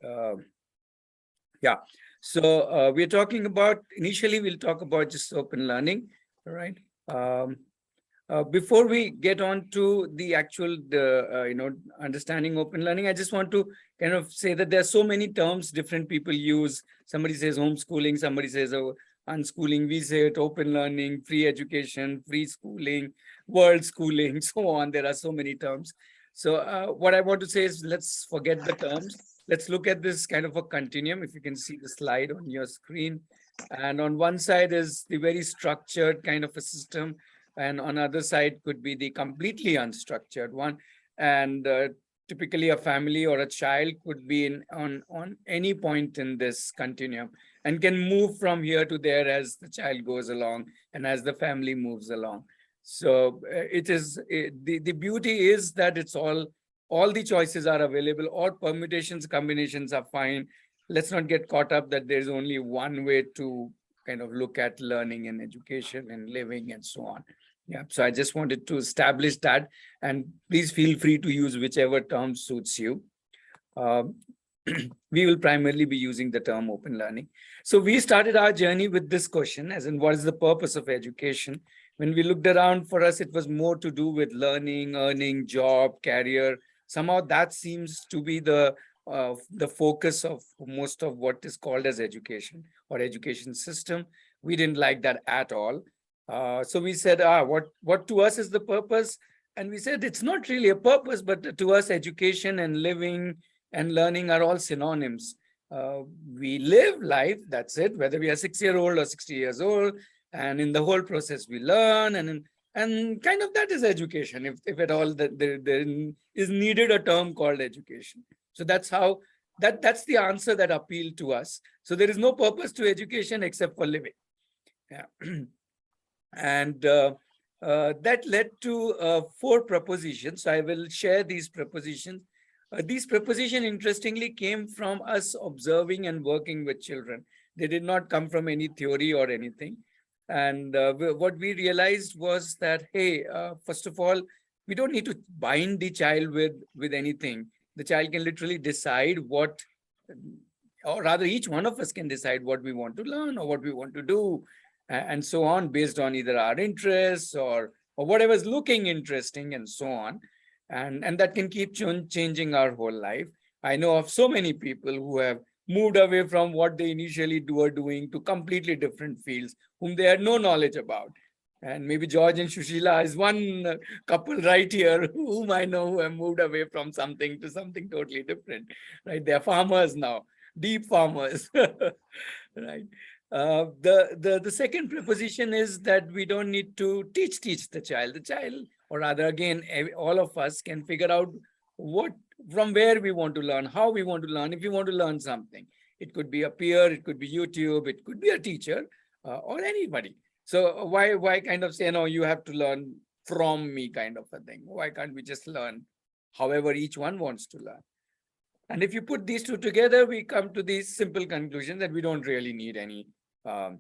Uh, yeah. So we're talking about, initially we'll talk about just open learning, all right? Um, before we get on to the actual, understanding open learning, I just want to kind of say that there are so many terms different people use. Somebody says homeschooling, somebody says unschooling, we say it open learning, free education, free schooling, world schooling, so on. There are so many terms. So what I want to say is, let's forget the terms. Let's look at this kind of a continuum. If you can see the slide on your screen. And on one side is the very structured kind of a system, and on other side could be the completely unstructured one. And typically a family or a child could be on any point in this continuum and can move from here to there as the child goes along and as the family moves along. So the beauty is that it's all the choices are available, or permutations, combinations are fine. Let's not get caught up that there's only one way to kind of look at learning and education and living and so on. Yeah, so I just wanted to establish that, and please feel free to use whichever term suits you. Um, we will primarily be using the term open learning. So we started our journey with this question, as in, what is the purpose of education? When we looked around, for us, it was more to do with learning, earning, job, career. Somehow that seems to be the focus of most of what is called as education or education system. We didn't like that at all. So we said, what to us is the purpose? And we said, it's not really a purpose, but to us, education and living and learning are all synonyms. We live life, that's it, whether we are 6-year-old or 60 years old. And in the whole process, we learn, and kind of that is education, if at all that there is needed a term called education. So that's how, that's the answer that appealed to us. So there is no purpose to education except for living. Yeah. And that led to 4 propositions. So I will share these propositions. These propositions, interestingly, came from us observing and working with children. They did not come from any theory or anything. And what we realized was that, hey, first of all, we don't need to bind the child with anything. The child can literally decide what, or rather each one of us can decide what we want to learn or what we want to do, and so on, based on either our interests or whatever is looking interesting and so on. And that can keep changing our whole life. I know of so many people who have moved away from what they initially were doing to completely different fields whom they had no knowledge about. And maybe George and Shushila is one couple right here whom I know who have moved away from something to something totally different. Right? They're farmers now, deep farmers. Right. The second proposition is that we don't need to teach the child. The child, or rather, again, all of us can figure out what, from where we want to learn, how we want to learn. If we want to learn something, it could be a peer, it could be YouTube, it could be a teacher, or anybody. So why kind of say, no, you have to learn from me, kind of a thing? Why can't we just learn however each one wants to learn? And if you put these two together, we come to the simple conclusion that we don't really need um,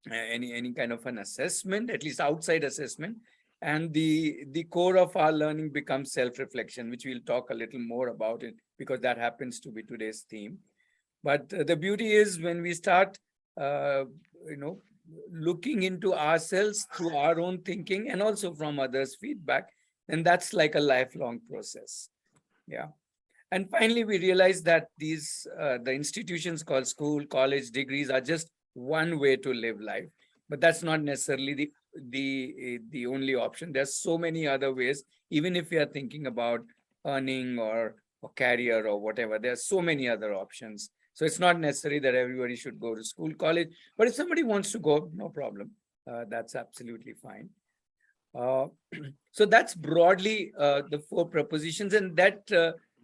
any kind of an assessment, at least outside assessment. And the core of our learning becomes self-reflection, which we'll talk a little more about it, because that happens to be today's theme. But the beauty is, when we start, you know, looking into ourselves through our own thinking and also from others' feedback, then that's like a lifelong process. Yeah. And finally, we realize that the institutions called school, college, degrees are just one way to live life, but that's not necessarily the only option. There's so many other ways. Even if we are thinking about earning or career or whatever, there's so many other options. So it's not necessary that everybody should go to school, college, but if somebody wants to go, no problem. That's absolutely fine. Uh, so that's broadly the 4 propositions, and that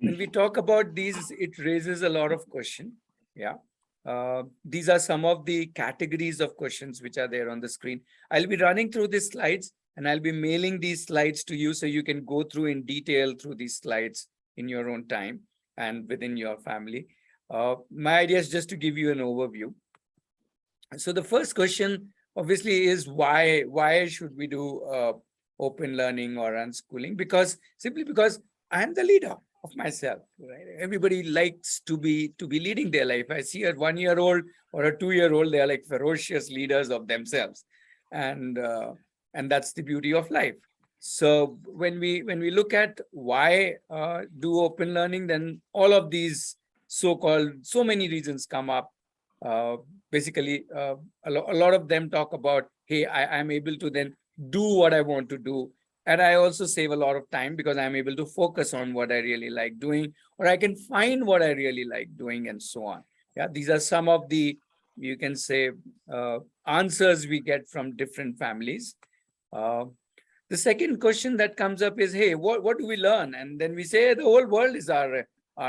when we talk about these, it raises a lot of questions. Yeah. These are some of the categories of questions which are there on the screen. I'll be running through these slides, and I'll be mailing these slides to you so you can go through in detail through these slides in your own time and within your family. My idea is just to give you an overview. So the first question obviously is, why should we do open learning or unschooling? Simply because I am the leader. myself, right? Everybody likes to be leading their life. I see a 1-year-old or a 2-year-old, they are like ferocious leaders of themselves, and that's the beauty of life. So when we look at why do open learning, then all of these so many reasons come up. uh, Basically, a lot of them talk about, hey, I'm able to then do what I want to do, and I also save a lot of time because I'm able to focus on what I really like doing, or I can find what I really like doing, and so on. Yeah, these are some of the, you can say, answers we get from different families. uh, the second question that comes up is, hey, what do we learn? And then we say the whole world is our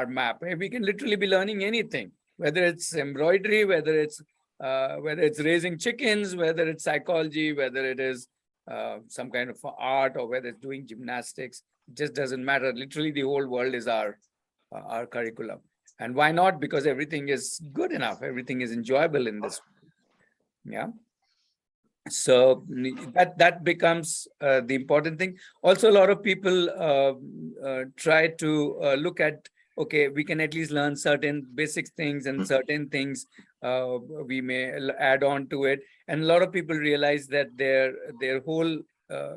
map. Hey, we can literally be learning anything, whether it's embroidery, whether it's raising chickens, whether it's psychology, whether it is some kind of art, or whether it's doing gymnastics. It just doesn't matter. Literally, the whole world is our curriculum. And why not? Because everything is good enough. Everything is enjoyable in this. Yeah. So that becomes the important thing. Also, a lot of people try to look at, okay, we can at least learn certain basic things, and certain things we may add on to it. And a lot of people realize that their whole uh,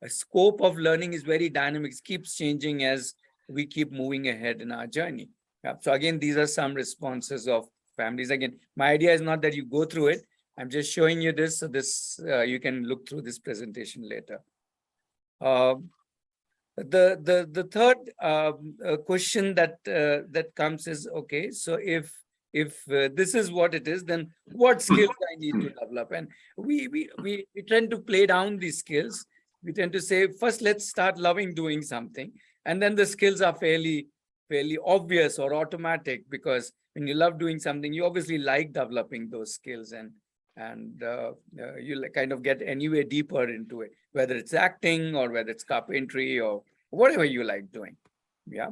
scope of learning is very dynamic. It keeps changing as we keep moving ahead in our journey. Yeah. So again, these are some responses of families. Again, my idea is not that you go through it. I'm just showing you this, so this you can look through this presentation later. The third question that comes is, okay, so if this is what it is, then what skills I need to develop? And we tend to play down these skills. We tend to say, first let's start loving doing something, and then the skills are fairly obvious or automatic, because when you love doing something, you obviously like developing those skills, and you kind of get anyway deeper into it, whether it's acting or whether it's carpentry or whatever you like doing. Yeah.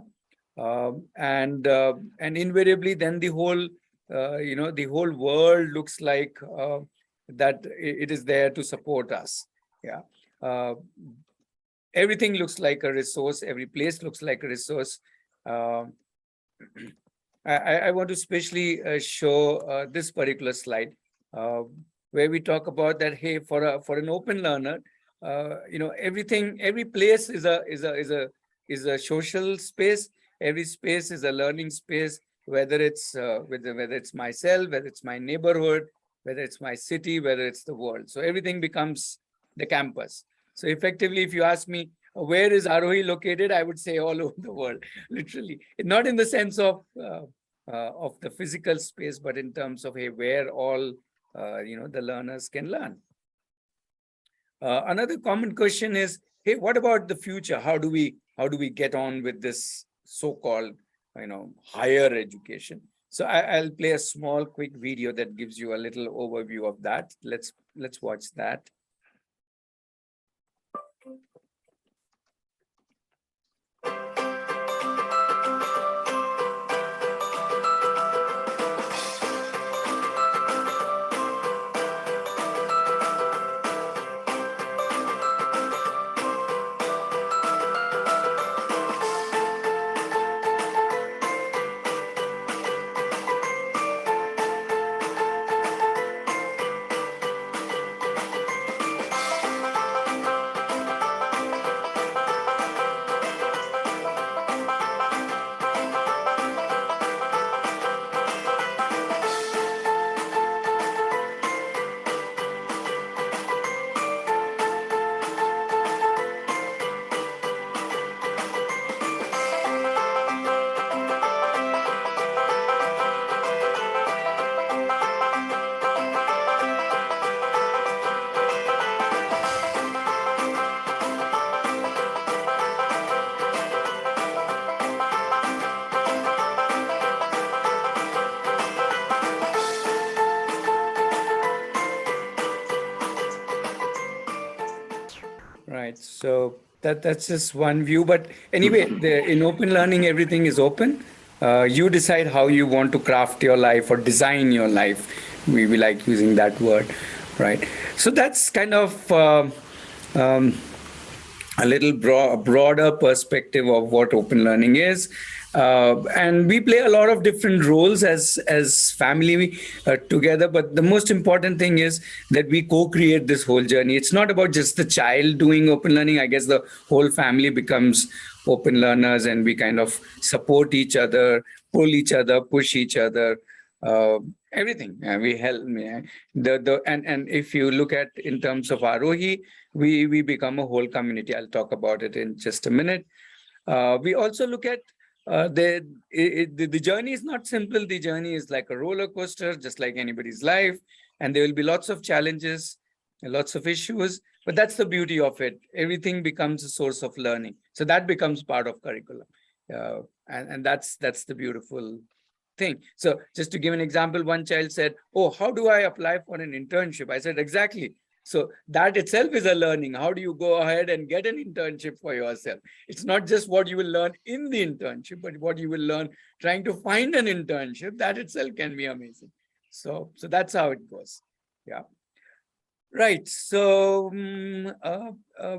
And invariably then the whole the whole world looks like that it is there to support us. Yeah. uh, Everything looks like a resource, every place looks like a resource. Um I want to especially show this particular slide, uh, where we talk about that. Hey, for an open learner, every place is a social space. Every space is a learning space, whether it's myself, whether it's my neighborhood, whether it's my city, whether it's the world. So everything becomes the campus. So effectively, if you ask me, where is Arohi located, I would say all over the world, literally. Not in the sense of the physical space, but in terms of, hey, where all the learners can learn. Another common question is, hey, what about the future? How do we get on with this so-called higher education? So I'll play a small quick video that gives you a little overview of that. Let's watch that. Right. So that's just one view. But anyway, in open learning, everything is open. You decide how you want to craft your life or design your life. We like using that word, right? So that's kind of a little broader perspective of what open learning is. And we play a lot of different roles as family together. But the most important thing is that we co-create this whole journey. It's not about just the child doing open learning. I guess the whole family becomes open learners, and we kind of support each other, pull each other, push each other. Uh, Everything we help. And if you look at in terms of Arohi, we become a whole community. I'll talk about it in just a minute. We also look at the journey is not simple. The journey is like a roller coaster, just like anybody's life, and there will be lots of challenges, lots of issues. But that's the beauty of it. Everything becomes a source of learning, so that becomes part of curriculum, and that's the beautiful thing. So just to give an example, one child said, "Oh, how do I apply for an internship?" I said, "Exactly." So that itself is a learning. How do you go ahead and get an internship for yourself? It's not just what you will learn in the internship, but what you will learn trying to find an internship. That itself can be amazing. So that's how it goes. Yeah. Right. So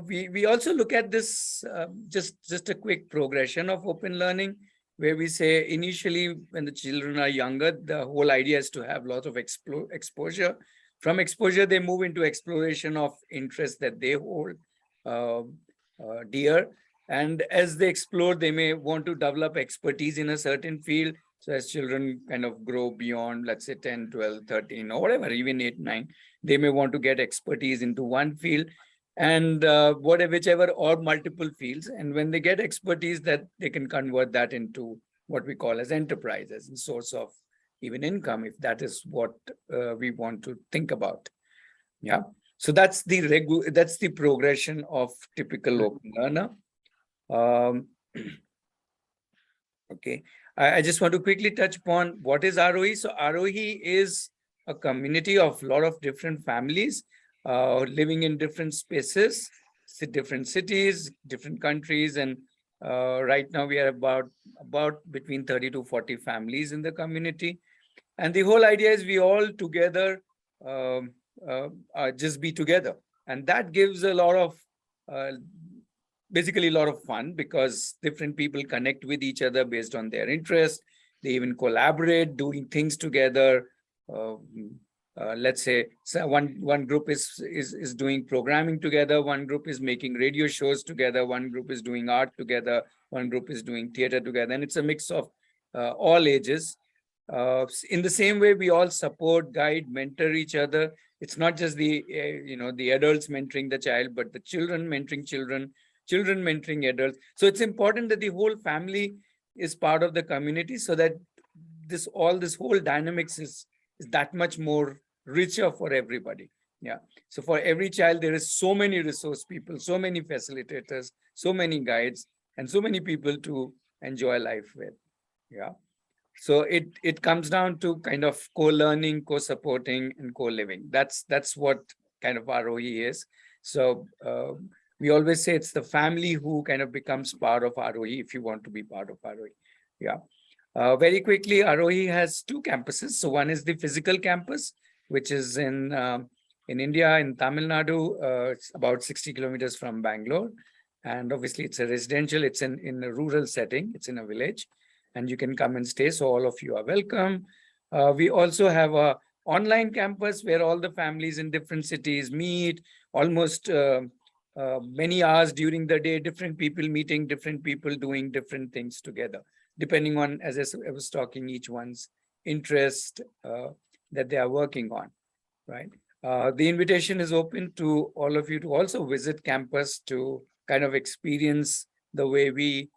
we also look at this just a quick progression of open learning, where we say initially when the children are younger, the whole idea is to have lots of exposure. From exposure, they move into exploration of interests that they hold uh, dear. And as they explore, they may want to develop expertise in a certain field. So as children kind of grow beyond, let's say 10, 12, 13, or whatever, even 8, 9, they may want to get expertise into one field and whichever or multiple fields. And when they get expertise, that they can convert that into what we call as enterprise, as a source of even income, if that is what we want to think about. Yeah. So that's the progression of typical open learner. Okay. I just want to quickly touch upon what is ROE. So ROE is a community of a lot of different families living in different spaces, different cities, different countries. And right now we are about between 30 to 40 families in the community. And the whole idea is we all together um, just be together. And that gives a lot of uh, basically a lot of fun, because different people connect with each other based on their interest. They even collaborate, doing things together. Uh, let's say so one group is doing programming together, one group is making radio shows together, one group is doing art together, one group is doing theater together, and it's a mix of all ages. In the same way, we all support, guide, mentor each other. It's not just the adults mentoring the child, but the children mentoring children, children mentoring adults. So it's important that the whole family is part of the community, so that this whole dynamics is that much more richer for everybody. Yeah. So for every child, there is so many resource people, so many facilitators, so many guides, and so many people to enjoy life with. Yeah. So it comes down to kind of co-learning, co-supporting, and co-living. That's what kind of ROE is. So we always say it's the family who kind of becomes part of ROE if you want to be part of ROE. Yeah. Very quickly, ROE has two campuses. So one is the physical campus, which is in India, in Tamil Nadu. It's about 60 kilometers from Bangalore. And obviously, it's a residential. It's in a rural setting. It's in a village. And you can come and stay. So all of you are welcome. We also have a online campus where all the families in different cities meet almost many hours during the day, different people meeting, different people doing different things together, depending on, as I was talking, each one's interest that they are working on, right? The invitation is open to all of you to also visit campus to kind of experience the way we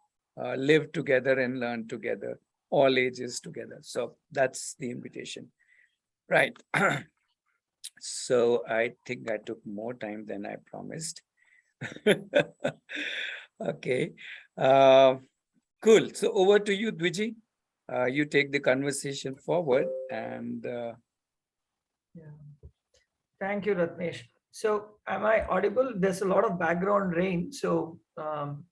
live together and learn together, all ages together. So that's the invitation, right? So I think I took more time than I promised. Okay, cool. So over to you, Dwiji. You take the conversation forward and Yeah. Thank you, Ratnesh. So, am I audible? There's a lot of background rain, so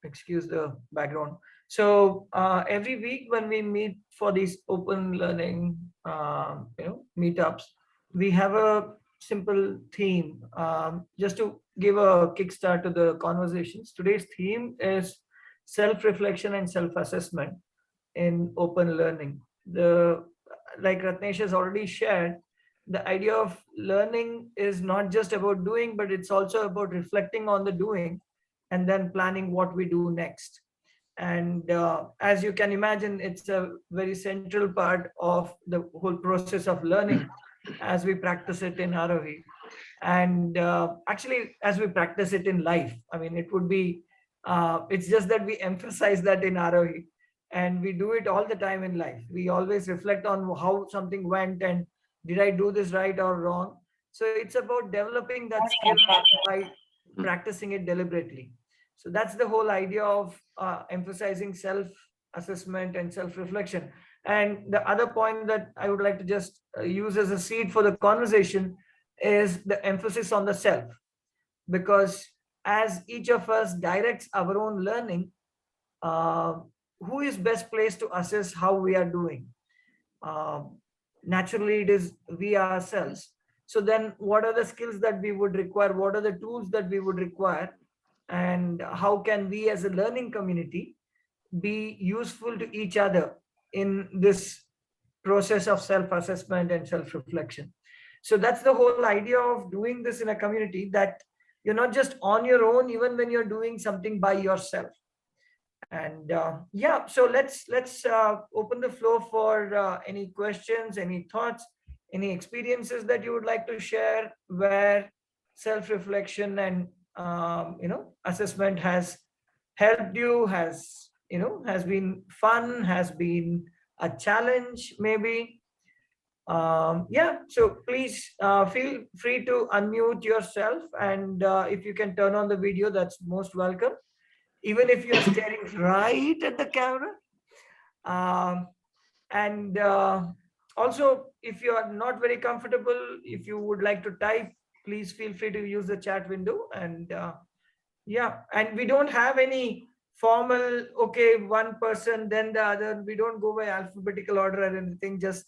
excuse the background. So, every week when we meet for these open learning, meetups, we have a simple theme, just to give a kickstart to the conversations. Today's theme is self-reflection and self-assessment in open learning. The Like Ratnesh has already shared, the idea of learning is not just about doing, but it's also about reflecting on the doing and then planning what we do next. And as you can imagine, it's a very central part of the whole process of learning as we practice it in Arohi. And actually, as we practice it in life, I mean, it would be, it's just that we emphasize that in Arohi, and we do it all the time in life. We always reflect on how something went and did I do this right or wrong. So it's about developing that skill by practicing it deliberately. So that's the whole idea of emphasizing self assessment and self reflection. And the other point that I would like to just use as a seed for the conversation is the emphasis on the self, because as each of us directs our own learning, uh, who is best placed to assess how we are doing? Um, Naturally, it is we ourselves. So then, what are the skills that we would require? What are the tools that we would require? And how can we as a learning community be useful to each other in this process of self-assessment and self-reflection? So that's the whole idea of doing this in a community, that you're not just on your own even when you're doing something by yourself. And yeah, so let's open the floor for any questions, any thoughts, any experiences that you would like to share, where self-reflection and assessment has helped you, has has been fun, has been a challenge maybe. Yeah, so please feel free to unmute yourself, and if you can turn on the video, that's most welcome, even if you're staring right at the camera. Um, and also, if you are not very comfortable, if you would like to type, please feel free to use the chat window. And yeah, and we don't have any formal, okay, one person, then the other. We don't go by alphabetical order or anything. Just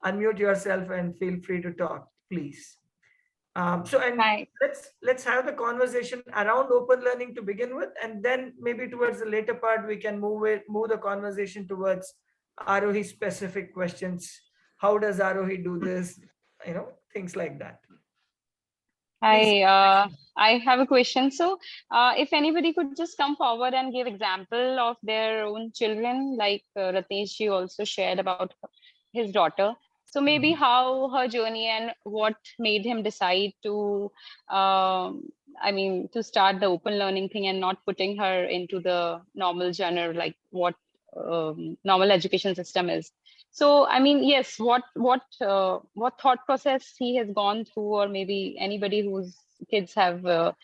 unmute yourself and feel free to talk, please. So and Hi. let's have the conversation around open learning to begin with, and then maybe towards the later part we can move the conversation towards Arohi specific questions. How does Arohi do this? Things like that. Please. I have a question. So, if anybody could just come forward and give example of their own children, like Ratnesh ji also shared about his daughter. So maybe how her journey and what made him decide to, to start the open learning thing and not putting her into the normal genre, like what normal education system is. So I mean, yes, what thought process he has gone through, or maybe anybody whose kids have are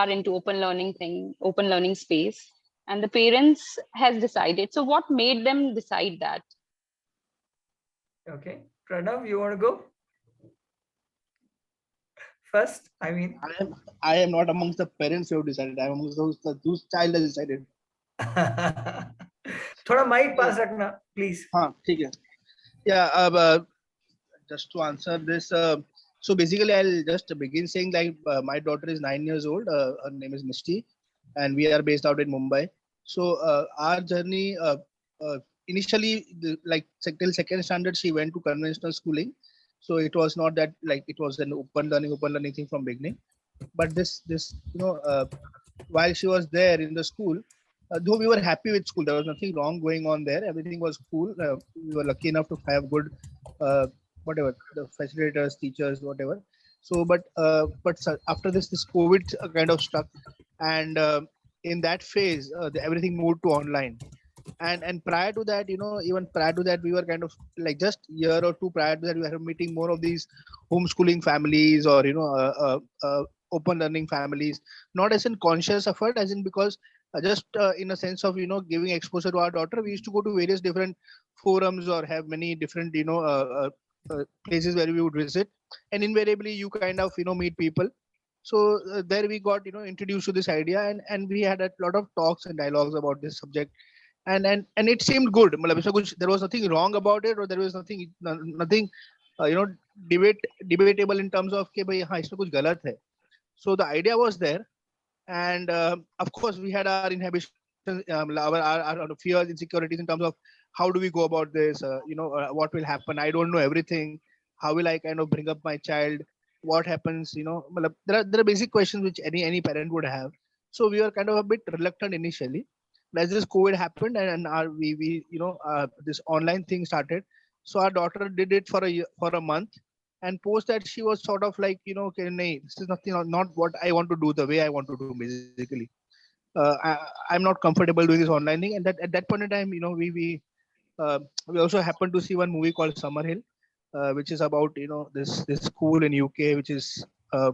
into open learning space, and the parents has decided. So what made them decide that? Okay, Pranav, you want to go first? I am not amongst the parents who have decided. I am amongst those child has decided. थोड़ा mic पास रखना, please. हाँ, ठीक है. Yeah, just to answer this, so basically I'll just begin saying like my daughter is 9 years old. Her name is Mishti, and we are based out in Mumbai. So our journey, initially, like till second standard, she went to conventional schooling. So it was not that like it was an open learning thing from beginning. But this while she was there in the school, though we were happy with school, there was nothing wrong going on there. Everything was cool. We were lucky enough to have good, whatever, the facilitators, teachers, whatever. So, but after this COVID kind of stuck, and in that phase, everything moved to online. And prior to that, even prior to that, we were kind of like just year or two prior to that, we were meeting more of these homeschooling families, or open learning families, not as in conscious effort, as in because just in a sense of giving exposure to our daughter, we used to go to various different forums or have many different places where we would visit, and invariably you kind of meet people. So there we got introduced to this idea, and we had a lot of talks and dialogues about this subject, and it seemed good. There was nothing wrong about it, or there was nothing debatable in terms of कि भाई हाँ इसमें कुछ गलत है. So the idea was there, and of course we had our inhibitions, our fears, insecurities in terms of how do we go about this, what will happen. I don't know everything. How will I kind of bring up my child? What happens, matlab, there are basic questions which any parent would have. So we were kind of a bit reluctant initially. But as this COVID happened, and this online thing started, so our daughter did it for for a month, and post that she was sort of like, okay, nahi, this is nothing, not what I want to do the way I want to do basically. I'm not comfortable doing this online thing. And that at that point in time, uh, we also happened to see one movie called Summerhill, which is about, this school in UK, which is uh,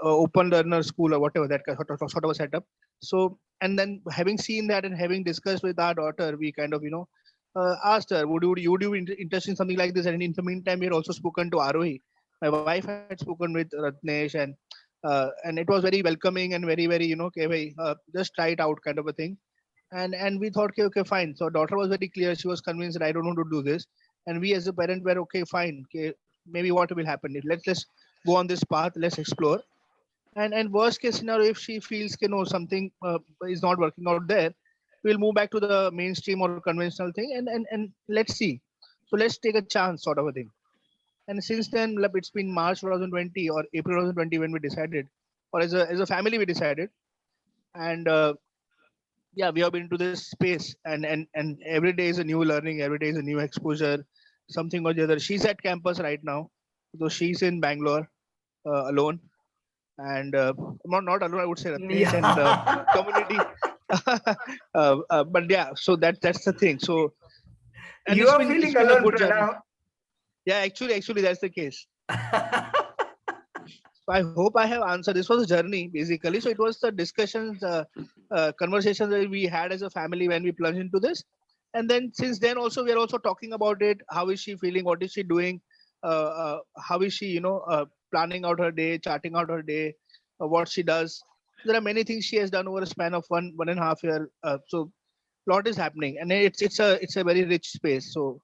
open learner school or whatever, that sort of a setup. So, and then having seen that and having discussed with our daughter, we kind of, asked her, would you be interested in something like this? And in the meantime, we had also spoken to Arohi. My wife had spoken with Ratnesh, and it was very welcoming and very, very, okay, bhai, just try it out kind of a thing. And we thought, okay, fine. So daughter was very clear. She was convinced that I don't want to do this. And we as a parent were okay, fine. Okay, maybe what will happen? Let's go on this path. Let's explore. And worst case scenario, if she feels, something is not working out there, we'll move back to the mainstream or conventional thing, and let's see. So let's take a chance, sort of a thing. And since then, it's been March 2020 or April 2020 when we decided, or as a family we decided. And yeah, we have been into this space, and every day is a new learning, every day is a new exposure, something or the other. She's at campus right now, so she's in Bangalore alone, and not alone, I would say Ratnesh and Yeah. community. But yeah, so that's the thing. So, and You it's are been feeling a alone, good journey. Pranav. Yeah, actually that's the case. So I hope I have answered. This was a journey basically. So it was the discussions, conversations that we had as a family when we plunged into this, and then since then also we are also talking about it. How is she feeling? What is she doing? How is she, planning out her day, charting out her day, what she does. There are many things she has done over a span of 1.5 year. So lot is happening, and it's a very rich space. So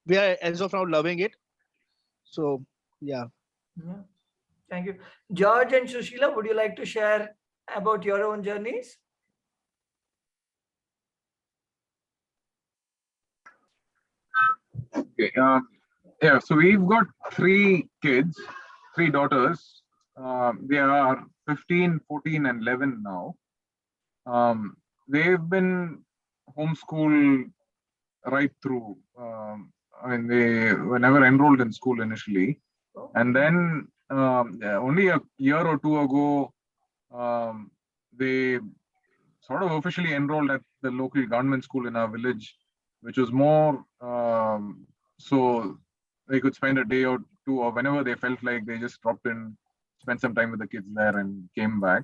we are as of now loving it. So yeah. Yeah. Thank you. George and Sushila, would you like to share about your own journeys? Okay. Yeah. So we've got three kids, three daughters. They are 15, 14, and 11 now. They've been homeschooled right through. I mean, they were never enrolled in school initially. And then only a year or two ago, they sort of officially enrolled at the local government school in our village, which was more so they could spend a day or two, or whenever they felt like, they just dropped in, spent some time with the kids there, and came back.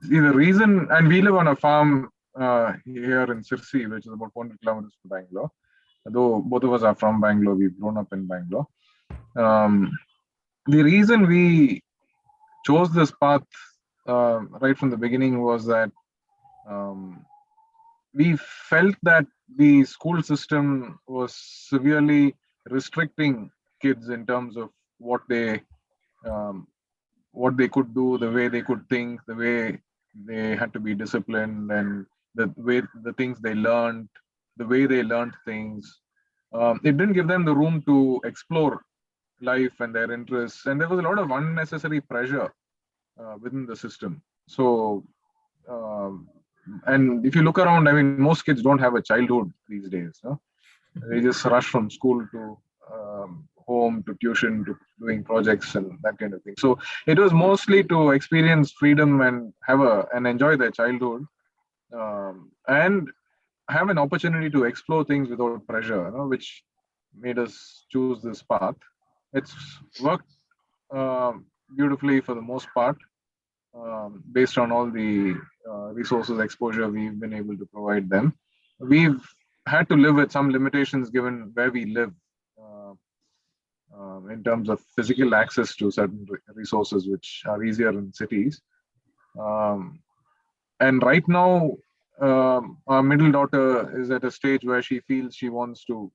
See, the reason, and we live on a farm here in Sirsi, which is about 400 kilometers from Bangalore. Though both of us are from Bangalore, we've grown up in Bangalore. The reason we chose this path right from the beginning was that we felt that the school system was severely restricting kids in terms of what they could do, the way they could think, the way they had to be disciplined, and the things they learned, the way they learned things. It didn't give them the room to explore life and their interests, and there was a lot of unnecessary pressure within the system. So, and if you look around, I mean, most kids don't have a childhood these days. No? They just rush from school to home, to tuition, to doing projects and that kind of thing. So it was mostly to experience freedom and and enjoy their childhood, and have an opportunity to explore things without pressure, which made us choose this path. It's worked beautifully for the most part, based on all the resources, exposure we've been able to provide them. We've had to live with some limitations given where we live, in terms of physical access to certain resources which are easier in cities. And right now, our middle daughter is at a stage where she feels she wants to,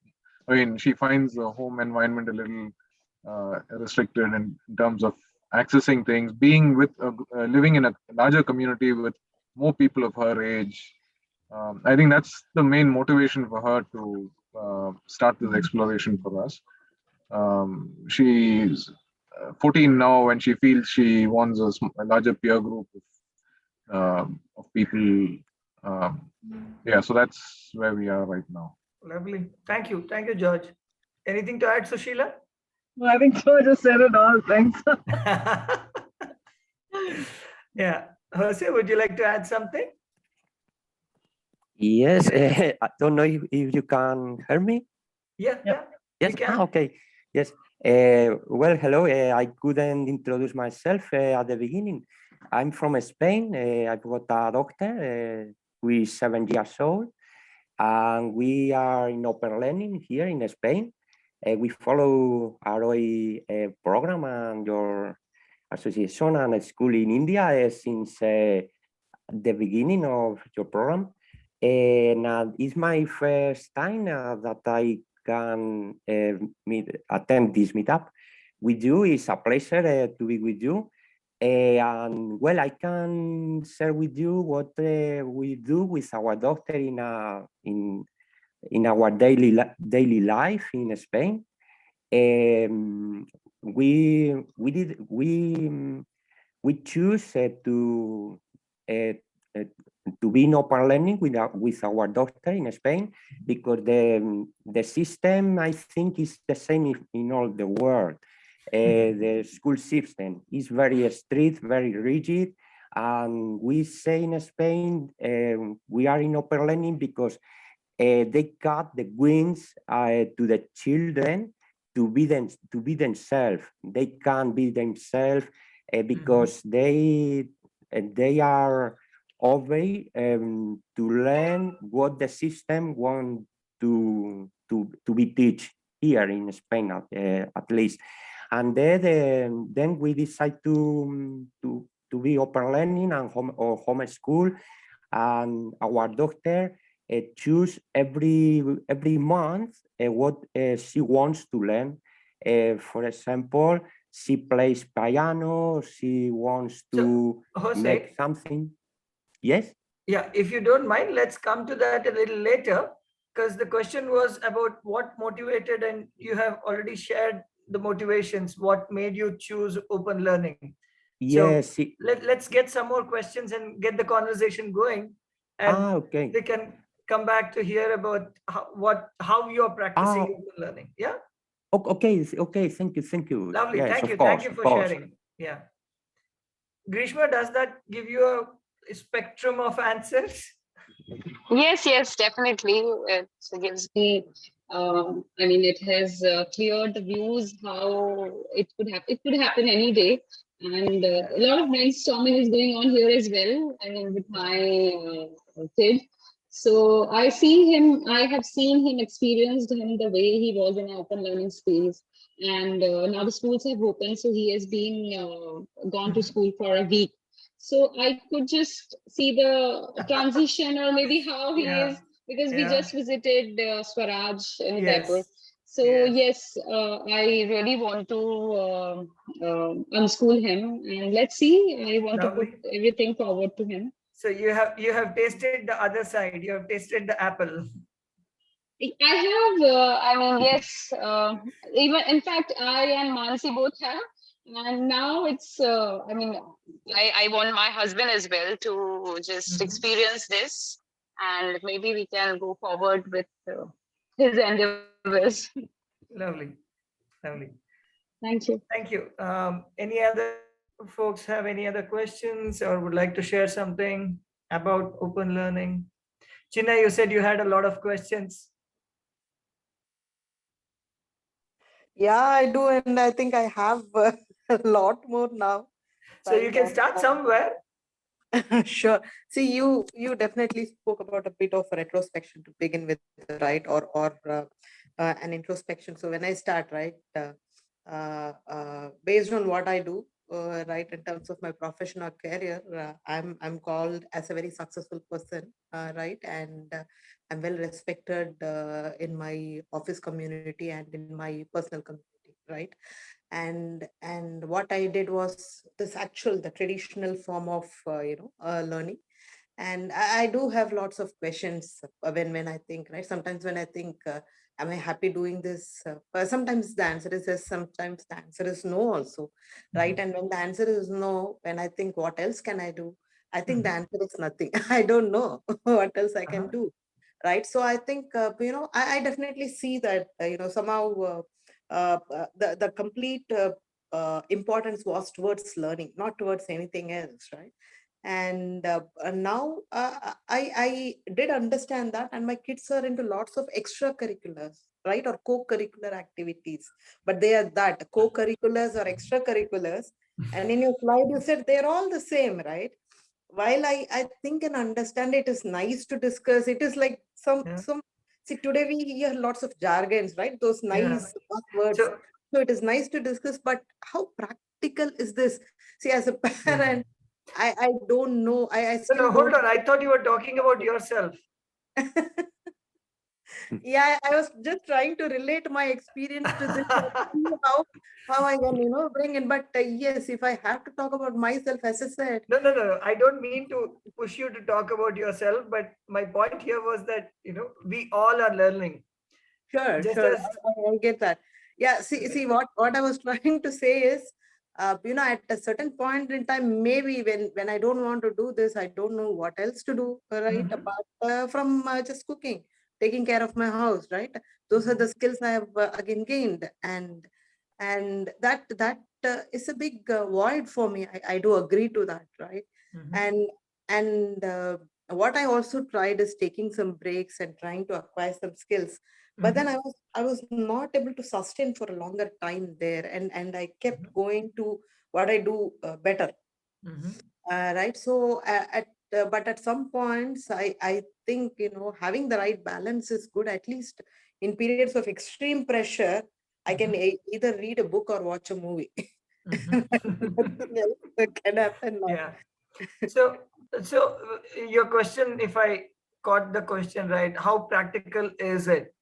I mean, she finds the home environment a little restricted in terms of accessing things, being with, living in a larger community with more people of her age. I think that's the main motivation for her to start this exploration for us. She's 14 now, and she feels she wants a larger peer group of people. Yeah, so that's where we are right now. Lovely. Thank you. Thank you, George. Anything to add, Sushila? I think so. I just said it all. Thanks. Yeah. Jose, would you like to add something? Yes, I don't know if you can hear me. Yeah, yeah. Yes, we can. okay. Yes. Well, hello. I couldn't introduce myself at the beginning. I'm from Spain. I've got a daughter who is 7 years old, and we are in open learning here in Spain. We follow ROI program and your association and school in India since the beginning of your program. And it's my first time that I can attend this meetup with you. It's a pleasure to be with you. And well, I can share with you what we do with our doctor in our daily life in Spain. We choose to be in open learning with our doctor in Spain because the system, I think, is the same in all the world. The school system is very strict, very rigid, and we say in Spain we are in open learning because they cut the wings to the children to be themselves. They can't be themselves because they are obey to learn what the system want to be teach here in Spain at least. And then we decide to be open learning and home school, and our doctor choose every month what she wants to learn. For example, she plays piano, she wants to Jose, make something. Yes? yeah, if you don't mind, let's come to that a little later, because the question was about what motivated, and you have already shared the motivations, what made you choose open learning. Yes. So let's get some more questions and get the conversation going. And Okay. we can come back to hear about how you're practicing open learning. Yeah. Okay. Thank you. Lovely. Yes, Thank you. of course, Thank you of for course. sharing. Yeah. Grishma, does that give you a spectrum of answers? Yes, definitely. It gives me, I mean, it has cleared the views how it could happen. It could happen any day. And a lot of brainstorming is going on here as well. I mean, with my kid. So I have seen him, experienced him the way he was in an open learning space. And now the schools have opened. So he has been gone to school for a week. So I could just see the transition, or maybe how he is, because we just visited Swaraj in Udaipur. So yes, I really want to unschool him, and let's see. I want to put everything forward to him. So you have tasted the other side. You have tasted the apple. I have. I mean, yes. Even in fact, I and Mansi both have. And now it's, I mean, I want my husband as well to just experience this, and maybe we can go forward with his endeavors. Lovely. Thank you. Thank you. Any other folks have any other questions or would like to share something about open learning? Chinna, you said you had a lot of questions. Yeah, I do. And I think I have a lot more now. So you can start somewhere. Sure. See, you definitely spoke about a bit of retrospection to begin with, right? Or an introspection. So when I start, right, based on what I do, right, in terms of my professional career, I'm called as a very successful person, right, and I'm well respected in my office community and in my personal community. right? And what I did was the traditional form of learning. And I do have lots of questions when I think, right? Sometimes when I think, am I happy doing this? But sometimes the answer is yes, sometimes the answer is no also, right? And when the answer is no, when I think, what else can I do? I think the answer is nothing. I don't know what else I can do, right? So I think, I definitely see that, somehow the complete importance was towards learning, not towards anything else, right? And now I did understand that, and my kids are into lots of extracurriculars, right, or co-curricular activities. But they are that co-curriculars or extracurriculars, and in your slide you said they're all the same, right? While I think and understand, it is nice to discuss. It is like Yeah. some see, today we hear lots of jargons, right? Those nice words. So So it is nice to discuss, but how practical is this? See, as a parent, I don't know. I still no, hold don't. on. I thought you were talking about yourself. Yeah, I was just trying to relate my experience to this and see how I can, bring in. But yes, if I have to talk about myself, as I said, No. I don't mean to push you to talk about yourself, but my point here was that, we all are learning. sure, Just sure, as, I get that. Yeah, see, what I was trying to say is, at a certain point in time, maybe when I don't want to do this, I don't know what else to do, right? Apart from just cooking, taking care of my house, right? Those are the skills I have again gained, and that is a big void for me. I do agree to that, right? And and what I also tried is taking some breaks and trying to acquire some skills, but then I was not able to sustain for a longer time there, and I kept going to what I do better, right? So but at some points I think, having the right balance is good. At least in periods of extreme pressure, I can either read a book or watch a movie. Nothing else can happen now. yeah. So your question, if I caught the question right, how practical is it,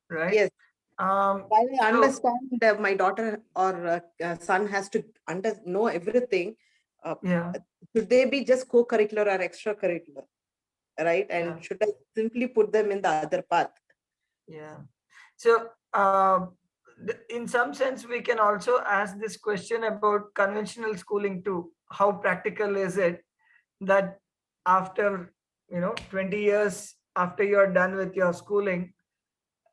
right? Yes, while I So understand that my daughter or son has to know everything, uh, yeah, should they be just co-curricular or extracurricular, right? yeah, And should I simply put them in the other path? yeah. So in some sense, we can also ask this question about conventional schooling too. How practical is it that after 20 years after you're done with your schooling,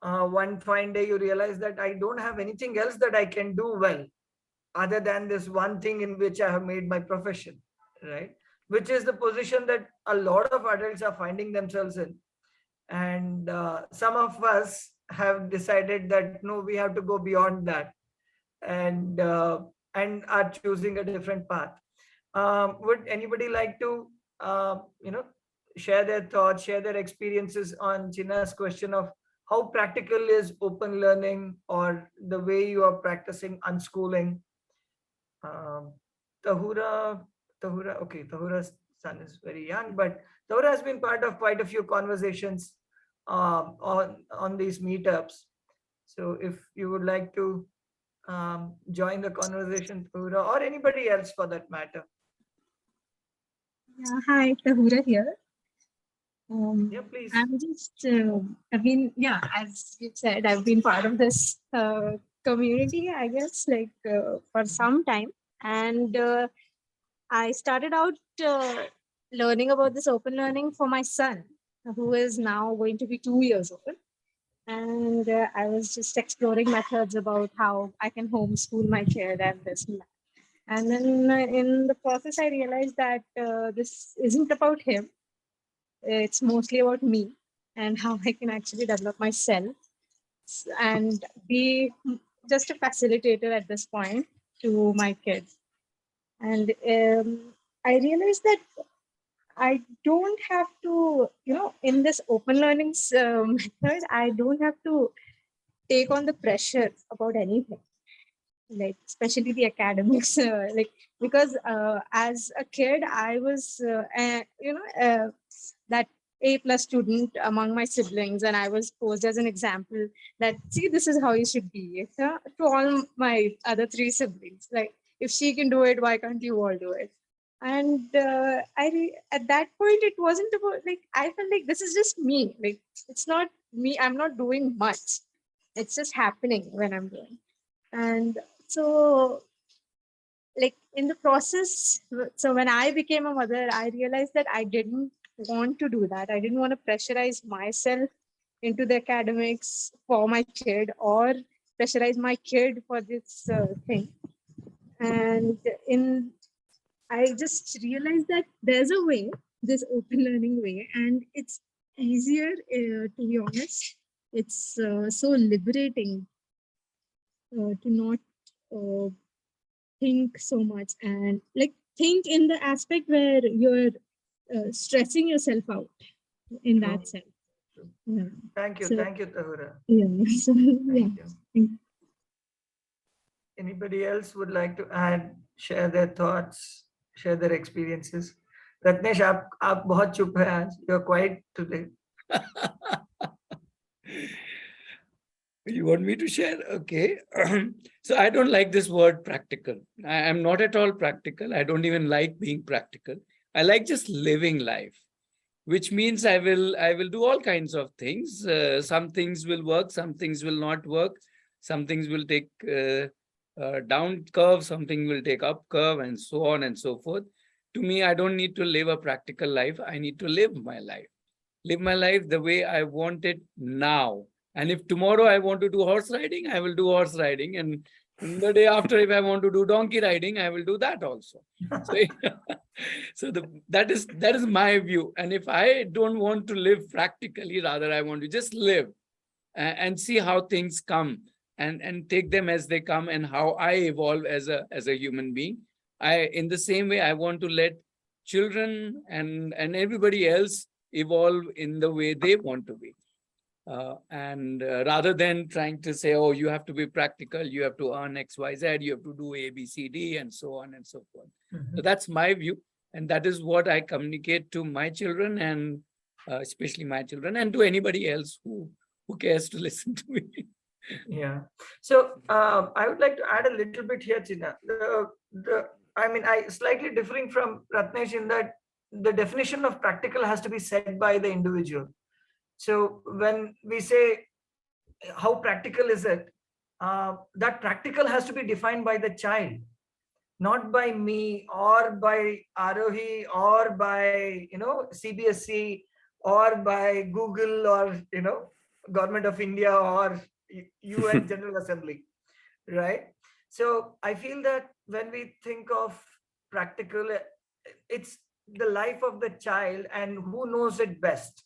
one fine day you realize that I don't have anything else that I can do well other than this one thing in which I have made my profession, right? Which is the position that a lot of adults are finding themselves in. And some of us have decided that no, we have to go beyond that, and are choosing a different path. Would anybody like to, share their thoughts, share their experiences on China's question of how practical is open learning or the way you are practicing unschooling? Um, Tahura, okay, Tahura's son is very young, but Tahura has been part of quite a few conversations on these meetups. So if you would like to join the conversation, Tahura, or anybody else for that matter. Yeah, hi, Tahura here. Yeah, please. I'm just, as you said, I've been part of this community, I guess, for some time. And I started out learning about this open learning for my son, who is now going to be 2 years old. And I was just exploring methods about how I can homeschool my kid and this and that. And then in the process, I realized that this isn't about him. It's mostly about me and how I can actually develop myself and be just a facilitator at this point to my kids. And I realized that I don't have to, in this open learning method, I don't have to take on the pressure about anything, like especially the academics, because as a kid I was that A+ student among my siblings, and I was posed as an example that, see, this is how you should be, to all my other 3 siblings. Like, if she can do it, why can't you all do it? And at that point, it wasn't about, like, I felt like this is just me. Like, it's not me. I'm not doing much. It's just happening when I'm doing. And so, like, in the process, so when I became a mother, I realized that I didn't want to do that. I didn't want to pressurize myself into the academics for my kid, or pressurize my kid for this thing. And I just realized that there's a way, this open learning way, and it's easier, to be honest. It's so liberating to not uh, think so much, and like think in the aspect where you're stressing yourself out in True. that sense. Yeah. Thank you, So- Tahura. Yeah. So, yeah. Thank you. Anybody else would like to add, share their thoughts, share their experiences? Ratnesh, आप बहुत चुप हैं आज. You're quiet today. You want me to share? Okay. So I don't like this word practical. I am not at all practical. I don't even like being practical. I like just living life, which means I will do all kinds of things. Some things will work, some things will not work. Some things will take down curve, something will take up curve, and so on and so forth. To me, I don't need to live a practical life. I need to live my life. Live my life the way I want it now. And if tomorrow I want to do horse riding, I will do horse riding. And the day after, if I want to do donkey riding, I will do that also. So, so that is my view. And if I don't want to live practically, rather I want to just live and see how things come, and take them as they come, and how I evolve as a human being. In the same way, I want to let children and everybody else evolve in the way they want to be. And rather than trying to say, oh, you have to be practical, you have to earn X, Y, Z, you have to do A, B, C, D, and so on and so forth. So that's my view. And that is what I communicate to my children, and especially my children, and to anybody else who cares to listen to me. Yeah. So I would like to add a little bit here, China. I slightly differing from Ratnesh in that the definition of practical has to be set by the individual. So when we say how practical is it, that practical has to be defined by the child, not by me or by Arohi or by CBSE or by Google or Government of India or UN General Assembly, right? So I feel that when we think of practical, it's the life of the child and who knows it best,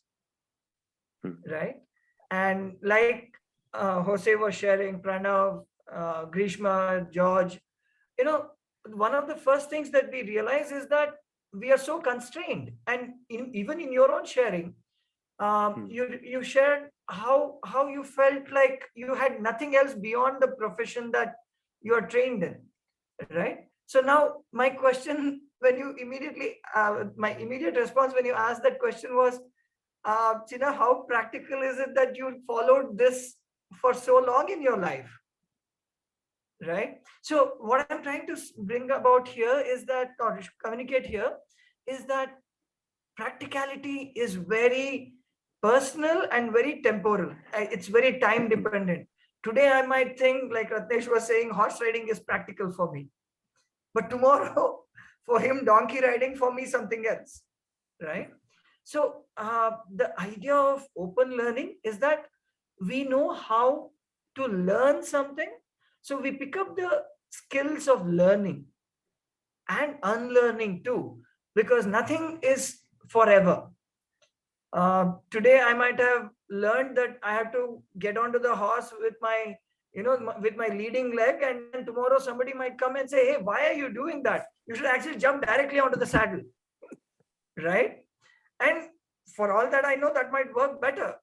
right? And like Jose was sharing, Pranav, Grishma, George, one of the first things that we realize is that we are so constrained. And even in your own sharing, you shared how you felt like you had nothing else beyond the profession that you are trained in, right? So now my question, when you immediately, my immediate response when you asked that question was, China, how practical is it that you followed this for so long in your life, right? So what I'm trying to bring about here is that, or communicate here, is that practicality is very personal and very temporal. It's very time dependent. Today I might think, like Ratnesh was saying, horse riding is practical for me, but tomorrow for him donkey riding, for me something else, right? So the idea of open learning is that we know how to learn something, so we pick up the skills of learning and unlearning too, because nothing is forever. Today I might have learned that I have to get onto the horse with my with my leading leg, and then tomorrow somebody might come and say, hey, why are you doing that? You should actually jump directly onto the saddle, right? And for all that I know, that might work better,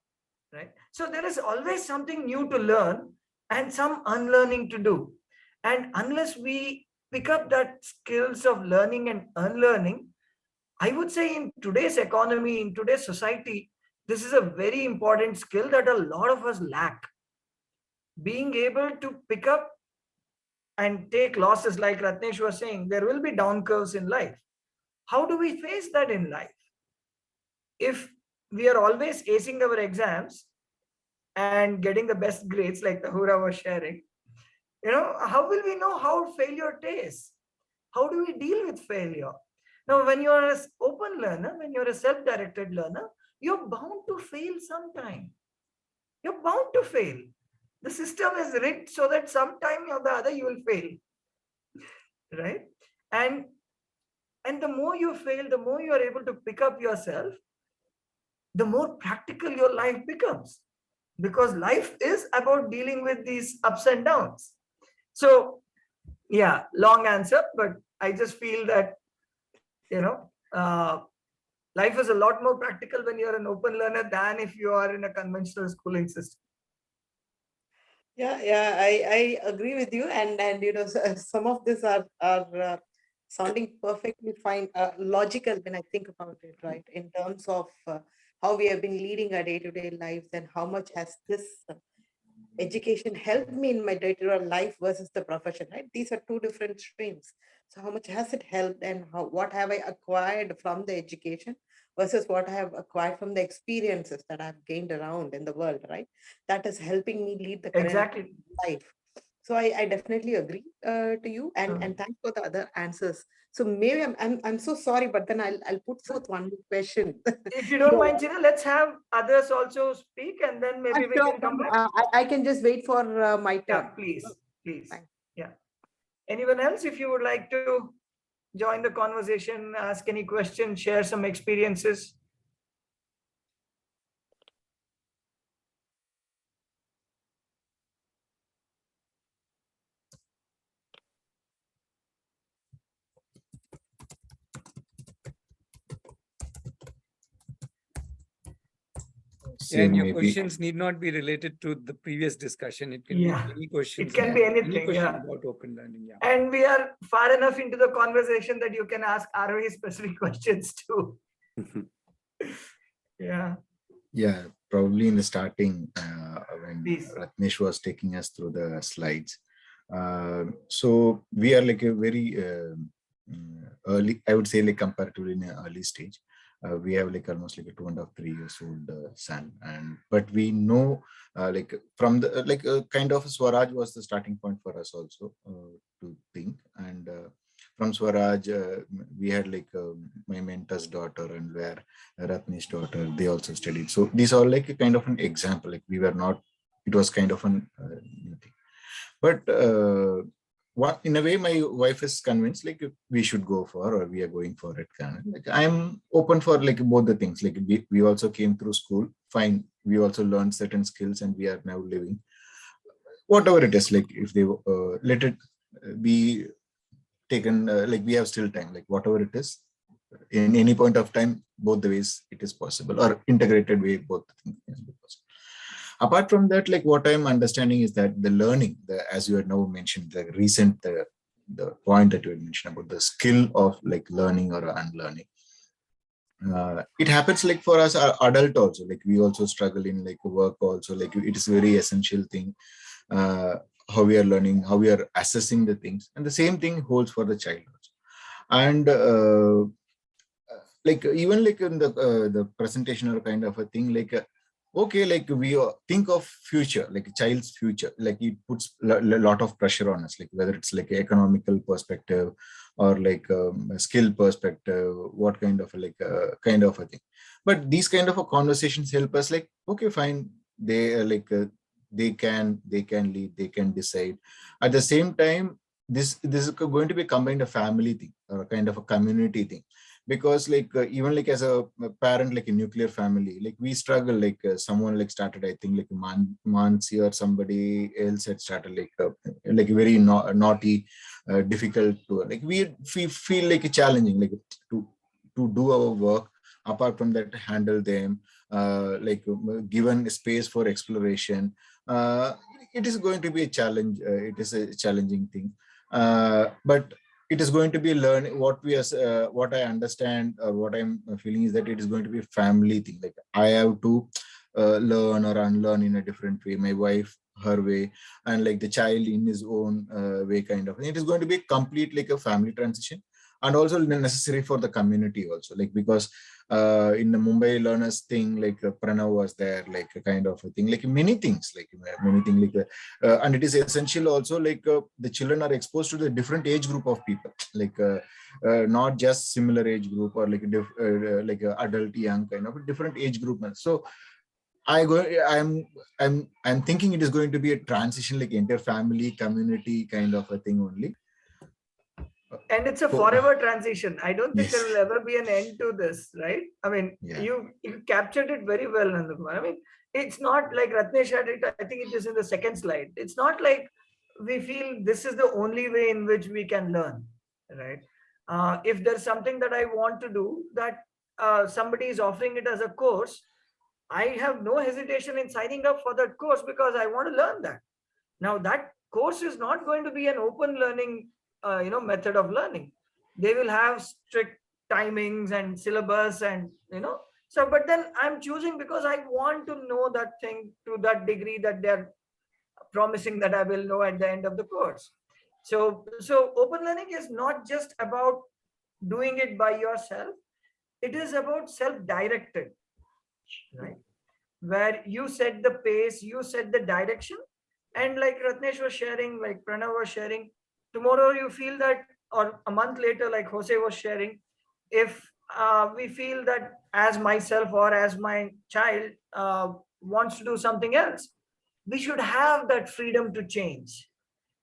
right? So there is always something new to learn and some unlearning to do. And unless we pick up that skills of learning and unlearning, I would say in today's economy, in today's society, this is a very important skill that a lot of us lack. Being able to pick up and take losses, like Ratnesh was saying, there will be down curves in life. How do we face that in life? If we are always acing our exams and getting the best grades, like the Hura was sharing, how will we know how failure tastes? How do we deal with failure? Now, when you're an open learner, when you're a self-directed learner, you're bound to fail sometime. You're bound to fail. The system is rigged so that sometime or the other you will fail, right? And the more you fail, the more you are able to pick up yourself, the more practical your life becomes. Because life is about dealing with these ups and downs. So, yeah, long answer, but I just feel that, life is a lot more practical when you're an open learner than if you are in a conventional schooling system. Yeah, I agree with you, and some of this are sounding perfectly fine, logical when I think about it, right? In terms of how we have been leading our day-to-day lives, and how much has this education helped me in my day-to-day life versus the profession, right? These are two different streams. So how much has it helped, and what have I acquired from the education versus what I have acquired from the experiences that I've gained around in the world, right? That is helping me lead the current Exactly. life. So I definitely agree to you, and thanks for the other answers. So maybe I'm so sorry, but then I'll put forth one more question. If you don't mind, China, let's have others also speak, and then maybe we Sure, can come back. I can just wait for my Yeah, turn. please, please. Thanks. Yeah. Anyone else, if you would like to join the conversation, ask any question, share some experiences? And your Maybe questions need not be related to the previous discussion. It can be Yeah, any questions. it can be Any anything. question Yeah. about open learning. Yeah. And we are far enough into the conversation that you can ask ROE specific questions too. Yeah. yeah, probably in the starting when Please. Ratnesh was taking us through the slides. So we are like a very early, I would say, like comparatively in an early stage. We have like almost like a 2.5, 3 years old son, but we know like from the kind of Swaraj was the starting point for us also to think. And from Swaraj, we had like my mentor's daughter, and where Ratnesh's daughter, they also studied. So these are like a kind of an example. Like we were not, it was kind of an new thing. But in a way, my wife is convinced like we should go for, or we are going for it. Like I'm open for like both the things. Like we also came through school, fine. We also learned certain skills, and we are now living. Whatever it is, like if they let it be taken, like we have still time. Like whatever it is, in any point of time, both the ways it is possible, or integrated way, both things can be possible. Apart from that, like what I'm understanding is that the learning, as you had now mentioned, the point that you had mentioned about the skill of like learning or unlearning, it happens like for us adult also. Like we also struggle in like work also. Like it is very essential thing, how we are learning, how we are assessing the things, and the same thing holds for the child also. And like even like in the presentation or kind of a thing, like okay, like we think of future, like a child's future, like it puts a lot of pressure on us, like whether it's like economical perspective or like a skill perspective, what kind of like kind of a thing. But these kind of a conversations help us like, okay, fine, they like they can lead, they can decide. At the same time, this is going to be combined a family thing or a kind of a community thing. Because like even like as a parent, like a nuclear family, like we struggle, like someone like started, I think like Mansi or somebody else had started like very naughty, difficult to, like we feel like challenging, like to do our work. Apart from that, handle them, like given space for exploration, it is going to be a challenge. It is a challenging thing, but it is going to be learn what we as what I understand or what I'm feeling is that it is going to be a family thing. Like I have to learn or unlearn in a different way. My wife her way, and like the child in his own way, kind of. And it is going to be complete like a family transition, and also necessary for the community also, like because in the Mumbai learners thing, like Pranav was there, like a kind of a thing, like many things, like many things, like and it is essential also, like the children are exposed to the different age group of people, like not just similar age group or like like adult, young, kind of a different age group. So I'm thinking it is going to be a transition, like entire family community kind of a thing only. And it's a So, forever transition. I don't think there yes, will ever be an end to this, right? I mean, yeah, you captured it very well, Nandakumar. I mean, it's not like Ratnesh had it. I think it is in the second slide. It's not like we feel this is the only way in which we can learn, right? If there's something that I want to do that somebody is offering it as a course, I have no hesitation in signing up for that course because I want to learn that. Now that course is not going to be an open learning, method of learning. They will have strict timings and syllabus, and so. But then I'm choosing because I want to know that thing to that degree that they're promising that I will know at the end of the course. So open learning is not just about doing it by yourself. It is about self-directed, right? Where you set the pace, you set the direction, and like Ratnesh was sharing, like Pranav was sharing, tomorrow you feel that, or a month later, like Jose was sharing, if we feel that as myself or as my child wants to do something else, we should have that freedom to change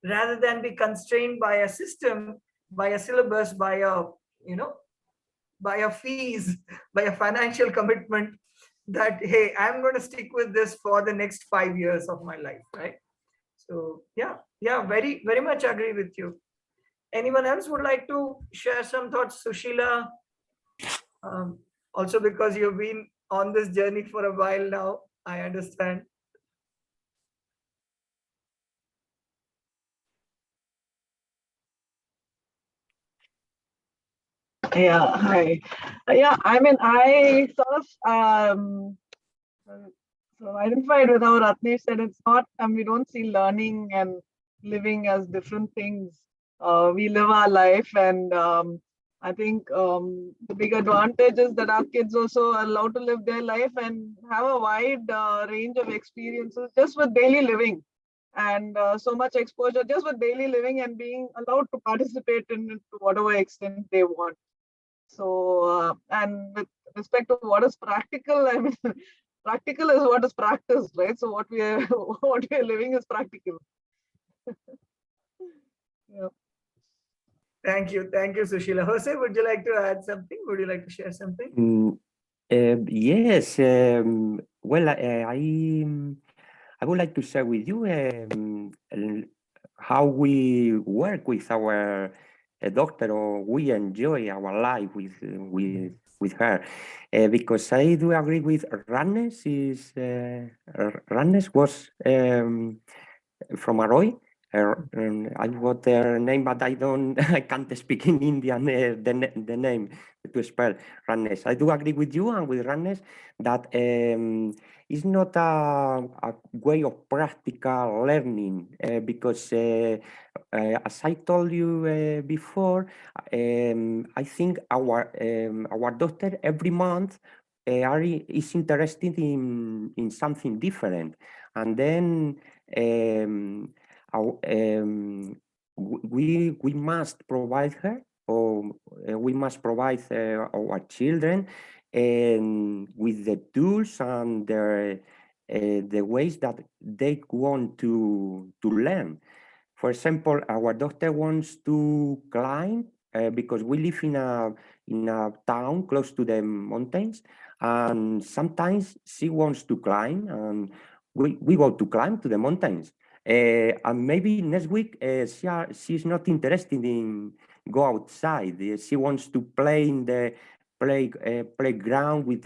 rather than be constrained by a system, by a syllabus, by a, by a fees, by a financial commitment that, hey, I'm going to stick with this for the next 5 years of my life, right? So yeah, very, very much agree with you. Anyone else would like to share some thoughts? Sushila, also because you've been on this journey for a while now, I understand. Yeah, hi. Yeah, I mean, I sort of so identified with how Ratnesh said it's not, we don't see learning and living as different things. We live our life, and I think the big advantage is that our kids also are allowed to live their life and have a wide range of experiences just with daily living, and so much exposure just with daily living and being allowed to participate in it to whatever extent they want. So, and with respect to what is practical, I mean, practical is what is practiced, right? So what we are what we are living is practical. Yeah. Thank you, Sushila. Jose, would you like to add something? Would you like to share something? Yes. Well, I would like to share with you how we work with our doctor, or we enjoy our life with her, because I do agree with Rannes. Rannes was from Arroy. I got their name, but I can't speak in Indian the name to spell Rannes. I do agree with you and with Rannes that it's not a way of practical learning, because as I told you before, I think our doctor every month is interested in something different, and then we must provide her, or we must provide our children with the tools and the ways that they want to learn. For example, our daughter wants to climb because we live in a town close to the mountains, and sometimes she wants to climb, and we go to climb to the mountains. And maybe next week she's not interested in go outside. She wants to play in the playground with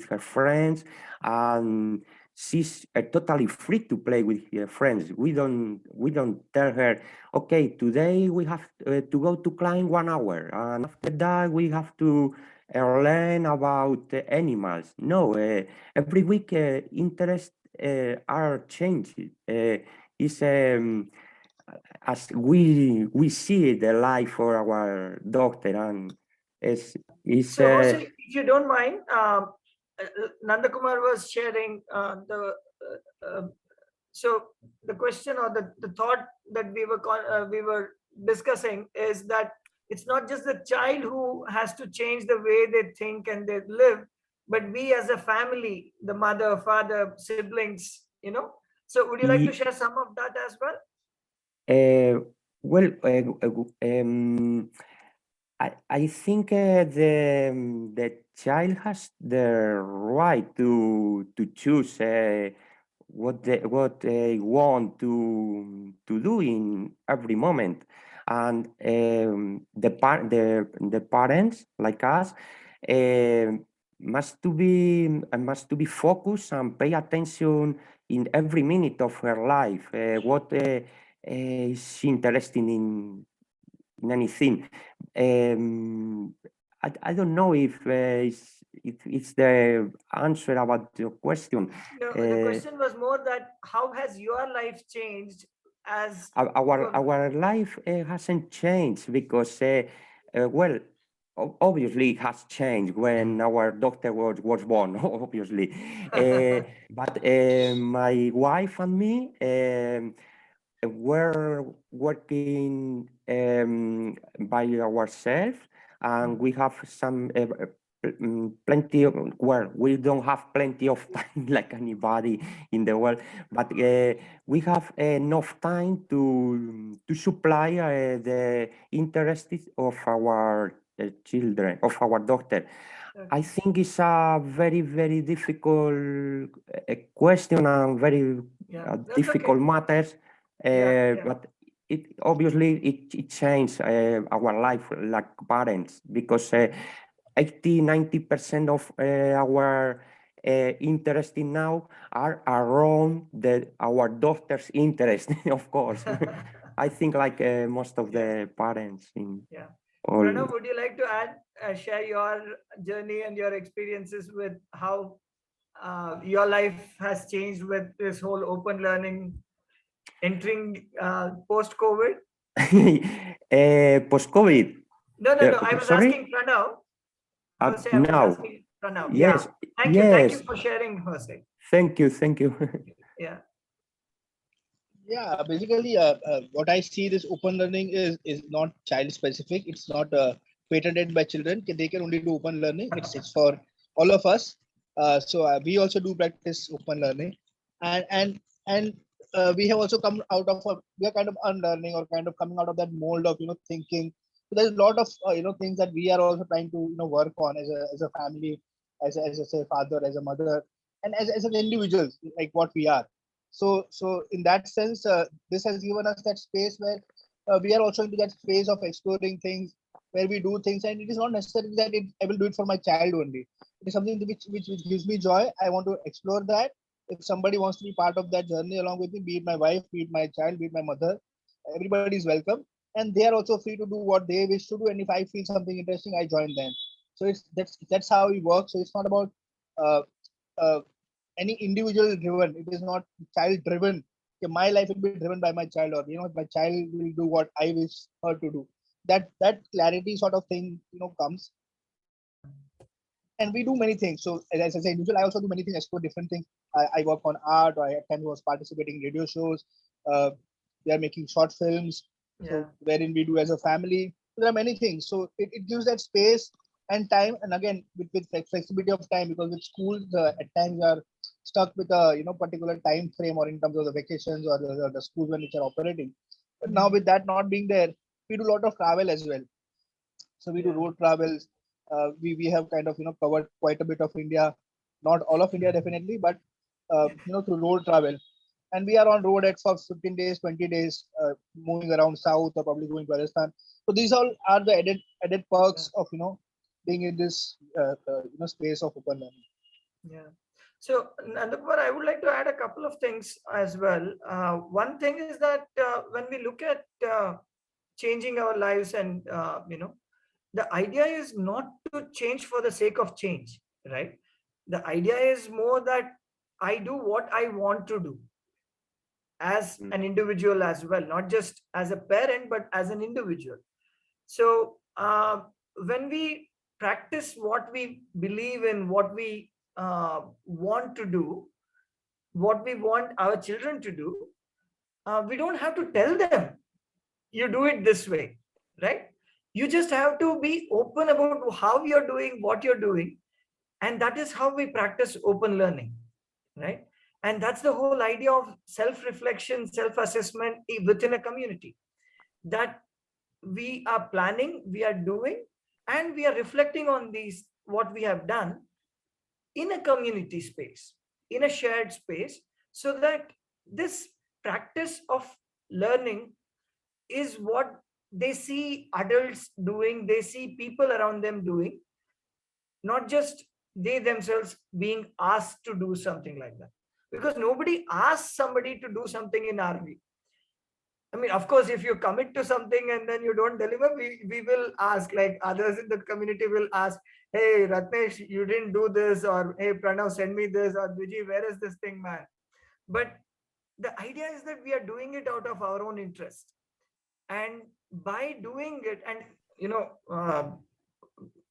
her friends, and she's totally free to play with her friends. We don't tell her, okay, today we have to go to climb 1 hour, and after that we have to learn about animals. No, every week interests are changed. It's as we see the life for our doctor, and it's So, Jose, if you don't mind, Nandakumar was sharing so the question or the thought that we were discussing is that it's not just the child who has to change the way they think and they live, but we as a family, the mother, father, siblings, So would you like to share some of that as well? Well, I think the child has the right to choose what they want to do in every moment, and the parents like us must to be focused and pay attention in every minute of her life. What is she interested in anything? I don't know if it's the answer about your question. No, the question was more that how has your life changed as Our life hasn't changed because well, obviously it has changed when our daughter was born, obviously. But my wife and me we're working by ourselves, and we have some plenty of, well, we don't have plenty of time like anybody in the world, but we have enough time to supply the interests of our children, of our daughter. I think it's a very, very difficult question and very difficult matters. But it obviously it changed our life like parents, because 80-90% of our interest in now are around our daughter's interest, of course. I think like most of the parents in all. Pranav, would you like to share your journey and your experiences with how your life has changed with this whole open learning entering post-COVID? Post-COVID? No. I was asking Pranav. Jose, I was asking Pranav. Yes. Thank you. Thank you for sharing, Jose. Thank you. Yeah. Yeah, basically, what I see this open learning is not child specific. It's not patented by children. They can only do open learning. It's for all of us. So we also do practice open learning, and we have also come out of we are kind of unlearning or kind of coming out of that mold of thinking. So there's a lot of things that we are also trying to work on as a family, as a father, as a mother, and as an individual, like what we are. So in that sense, this has given us that space where we are also into that phase of exploring things, where we do things, and it is not necessarily that I will do it for my child only. It is something which gives me joy. I want to explore that. If somebody wants to be part of that journey along with me, be it my wife, be it my child, be it my mother, everybody is welcome, and they are also free to do what they wish to do. And if I feel something interesting, I join them. So that's how we work. So it's not about uh, uh, any individual driven. It is not child driven. Okay, my life will be driven by my child, or my child will do what I wish her to do. That clarity sort of thing comes. And we do many things. So as I say, individual, I also do many things. I explore different things. I work on art, or I at times was participating in radio shows. We are making short films, so wherein we do as a family. There are many things. So it gives that space and time, and again with flexibility of time, because with schools at times we are stuck with a particular time frame, or in terms of the vacations or the schools when which are operating. But now with that not being there, we do a lot of travel as well. So we do road travels. We have kind of covered quite a bit of India, not all of India definitely, but through road travel. And we are on road at for 15 days, 20 days, moving around south or probably going to Rajasthan. So these all are the added perks of being in this space of open learning. Yeah. So, Nandakumar, I would like to add a couple of things as well. One thing is that when we look at changing our lives, and the idea is not to change for the sake of change, right? The idea is more that I do what I want to do as an individual as well, not just as a parent, but as an individual. So when we practice what we believe in, what we want to do, what we want our children to do, we don't have to tell them, you do it this way, right? You just have to be open about how you're doing, what you're doing. And that is how we practice open learning, right? And that's the whole idea of self-reflection, self-assessment within a community, that we are planning, we are doing, and we are reflecting on these, what we have done in a community space, in a shared space, so that this practice of learning is what they see adults doing, they see people around them doing, not just they themselves being asked to do something like that. Because nobody asks somebody to do something in RV. I mean, of course, if you commit to something and then you don't deliver, we will ask, like others in the community will ask, hey, Ratnesh, you didn't do this, or hey, Pranav, send me this, or Vijay, where is this thing, man? But the idea is that we are doing it out of our own interest. And by doing it, and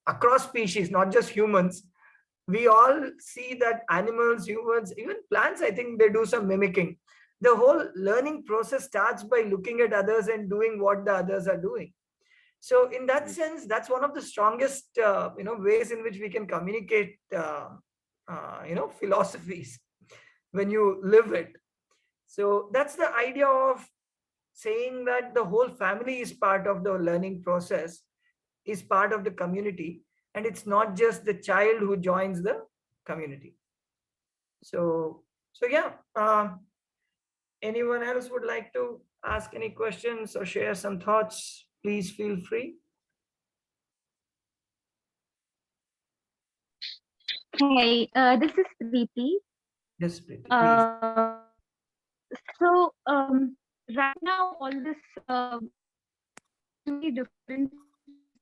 across species, not just humans, we all see that animals, humans, even plants, I think they do some mimicking. The whole learning process starts by looking at others and doing what the others are doing. So in that sense, that's one of the strongest ways in which we can communicate philosophies when you live it. So that's the idea of saying that the whole family is part of the learning process, is part of the community, and it's not just the child who joins the community. So yeah, anyone else would like to ask any questions or share some thoughts? Please feel free. Hey, this is Preeti. Yes, Preeti, please. So right now, all this very different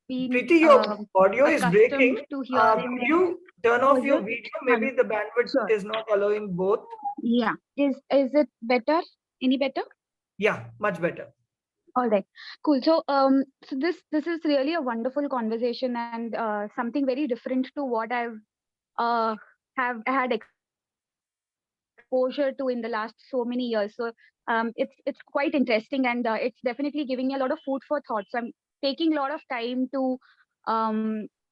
being Preeti, your audio is breaking. accustomed to Could hearing. you turn Oh, off is your it? video? Maybe the bandwidth Sure. is not allowing both. Yeah. Is it better? Any better? Yeah, much better. All right, cool. So so this is really a wonderful conversation, and something very different to what I've have had exposure to in the last so many years. So it's quite interesting, and it's definitely giving me a lot of food for thought. So I'm taking a lot of time to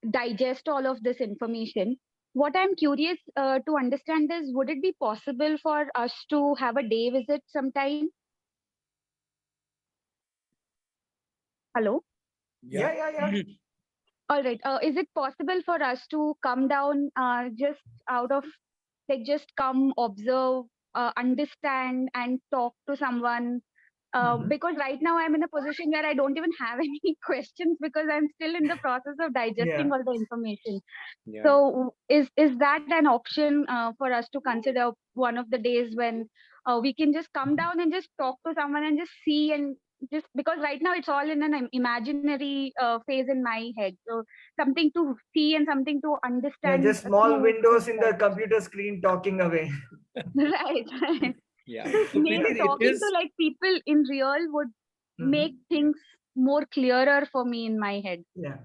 digest all of this information. What I'm curious to understand is, would it be possible for us to have a day visit sometime? Hello? Yeah. All right. Is it possible for us to come down just out of, like, just come, observe, understand, and talk to someone? Because right now I'm in a position where I don't even have any questions, because I'm still in the process of digesting all the information. Yeah. So is that an option for us to consider one of the days when we can just come down and just talk to someone and just see, and just because right now it's all in an imaginary phase in my head. So something to see and something to Yeah, understand. just small through windows in the that. computer screen talking away. Right. Yeah. So So maybe Preeti, it talking is to like people in real would make things more clearer for me in my head. Yeah.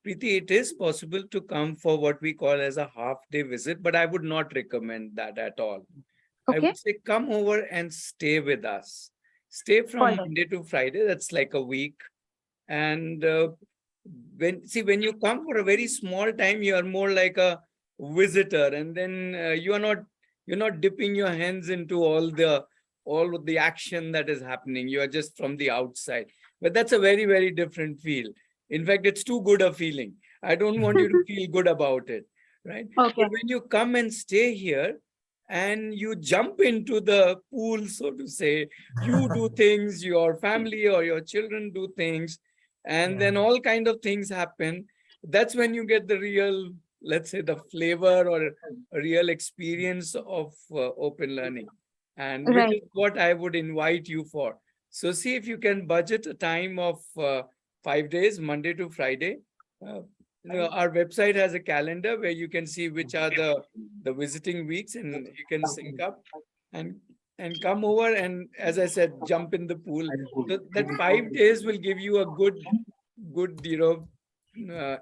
Preeti, it is possible to come for what we call as a half-day visit, but I would not recommend that at all. I Okay. would say come over and stay with us. Stay All from right. Monday to Friday. That's like a week. And when you come for a very small time, you are more like a visitor, and then you're not dipping your hands into all of the action that is happening. You are just from the outside. But that's a very, very different feel. In fact, it's too good a feeling. I don't want you to feel good about it, right? Okay. But when you come and stay here and you jump into the pool, so to say, you do things, your family or your children do things, and then all kind of things happen. That's when you get the real let's say, the flavor or a real experience of open learning, and which Right. is what I would invite you for. So see if you can budget a time of 5 days, Monday to Friday. Uh, our website has a calendar where you can see which are the visiting weeks, and you can sync up and come over, and as I said, jump in the pool. So that 5 days will give you a good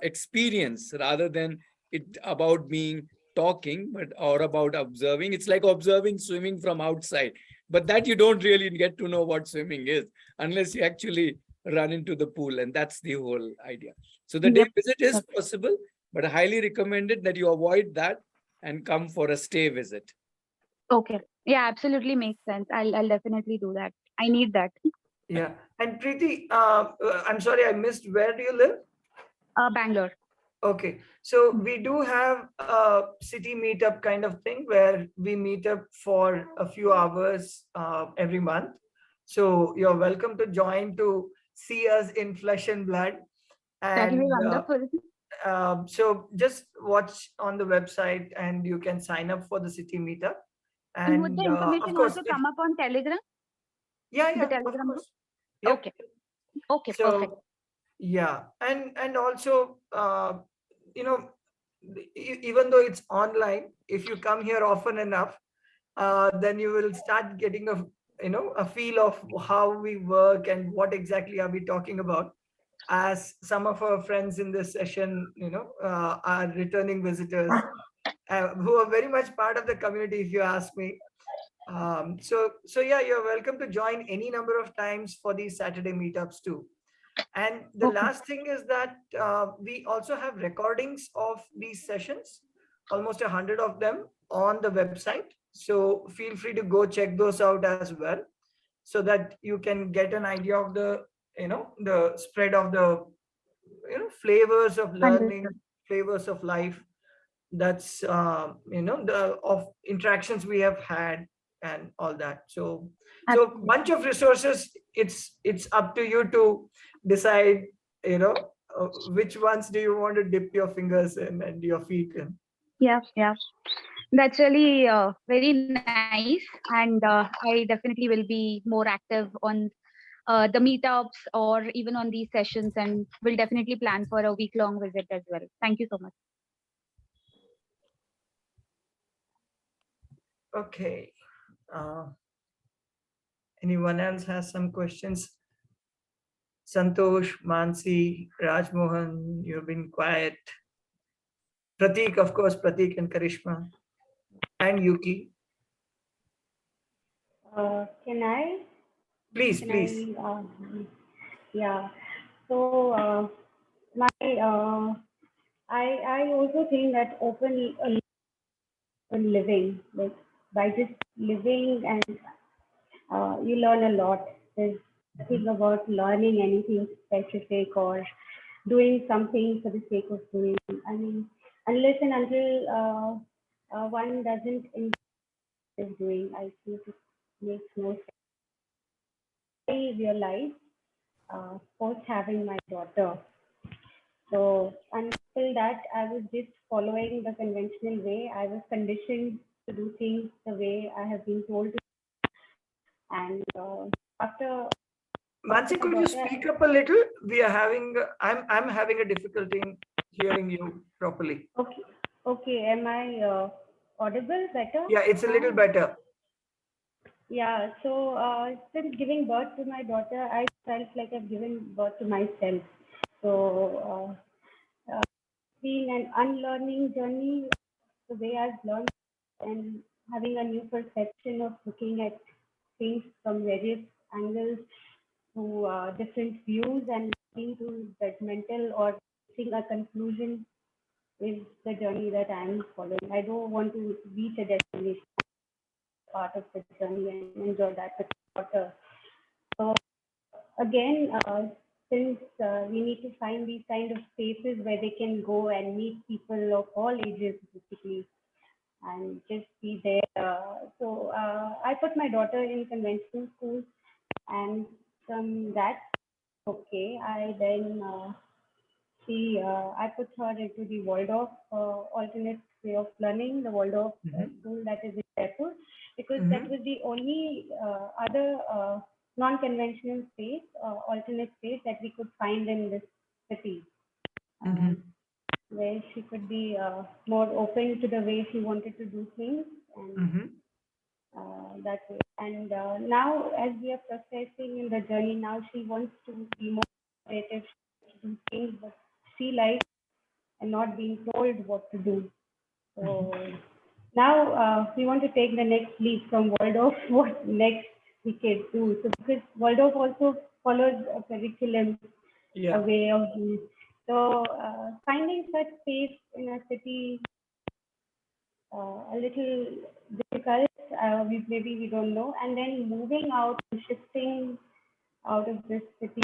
experience, rather than it about being talking, but or about observing. It's like observing swimming from outside, but that you don't really get to know what swimming is unless you actually run into the pool, and that's the whole idea. So the day Yep. visit is possible, but I highly recommended that you avoid that and come for a stay visit. Okay. Yeah, absolutely makes sense. I'll definitely do that. I need that. Yeah. And Preeti, I'm sorry, I missed, where do you live? Bangalore. Okay, so we do have a city meetup kind of thing where we meet up for a few hours every month. So you're welcome to join to see us in flesh and blood. That will be And wonderful. so just watch on the website and you can sign up for the city meetup. And would the And of information course, also come up on Telegram? yeah, The yeah, of Telegram group? course. Yep. Okay. Okay, perfect. So yeah, and also you know, even though it's online, if you come here often enough, then you will start getting a a feel of how we work and what exactly are we talking about. As some of our friends in this session, are returning visitors who are very much part of the community, if you ask me. So yeah, you're welcome to join any number of times for these Saturday meetups too. And the Okay. last thing is that we also have recordings of these sessions, almost 100 of them on the website. So feel free to go check those out as well, so that you can get an idea of the spread of the flavors of learning, Understood. flavors of life. That's the of interactions we have had and all that. So bunch Absolutely. of resources. It's up to you to decide, which ones do you want to dip your fingers in and your feet in. Yeah, yeah. That's really very nice. And I definitely will be more active on the meetups or even on these sessions, and will definitely plan for a week-long visit as well. Thank you so much. Okay, uh, anyone else has some questions? Santosh, Mansi, Rajmohan, you've been quiet. Pratik, of course, Pratik and Karishma, and Yuki. Can I? Please, Can please. I? Yeah. So my I also think that open living, like by just living, and you learn a lot. There's nothing about learning anything specific or doing something for the sake of doing. I mean, unless and until one doesn't enjoy doing, I think it makes no sense. I realized post having my daughter. So until that, I was just following the conventional way. I was conditioned to do things the way I have been told to. And after Mansi, my could you daughter, speak up a little? We are having, I'm having a difficulty in hearing you properly. okay, okay, am I audible better Yeah, it's a little now? better. Yeah. So since giving birth to my daughter, I felt like I've given birth to myself. So being an unlearning journey, the way I've learned and having a new perception of looking at things from various angles to different views and being too judgmental or reaching a conclusion is the journey that I'm following. I don't want to reach a destination, part of the journey, and enjoy that with my daughter. So again, since we need to find these kind of spaces where they can go and meet people of all ages, basically, and just be there. So I put my daughter in conventional school, and from that, okay, I then I put her into the Waldorf alternate way of learning, the Waldorf school that is in Jaipur, because that was the only other non-conventional space, alternate space that we could find in this city, where she could be more open to the way she wanted to do things, and that way. And now, as we are processing in the journey, now she wants to be more creative, to do things, but she likes and not being told what to do. So now we want to take the next leap from Waldorf. What next we can do? So because Waldorf also follows a curriculum, a way of doing. So finding such space in a city a little difficult. Maybe we don't know, and then moving out and shifting out of this city,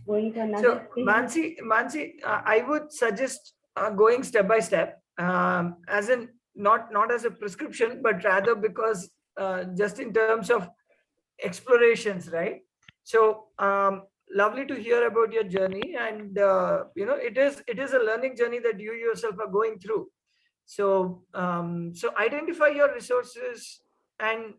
going to another city. Mansi, I would suggest going step by step, as in not as a prescription, but rather because just in terms of explorations, right? So lovely to hear about your journey, and it is a learning journey that you yourself are going through. So so identify your resources, and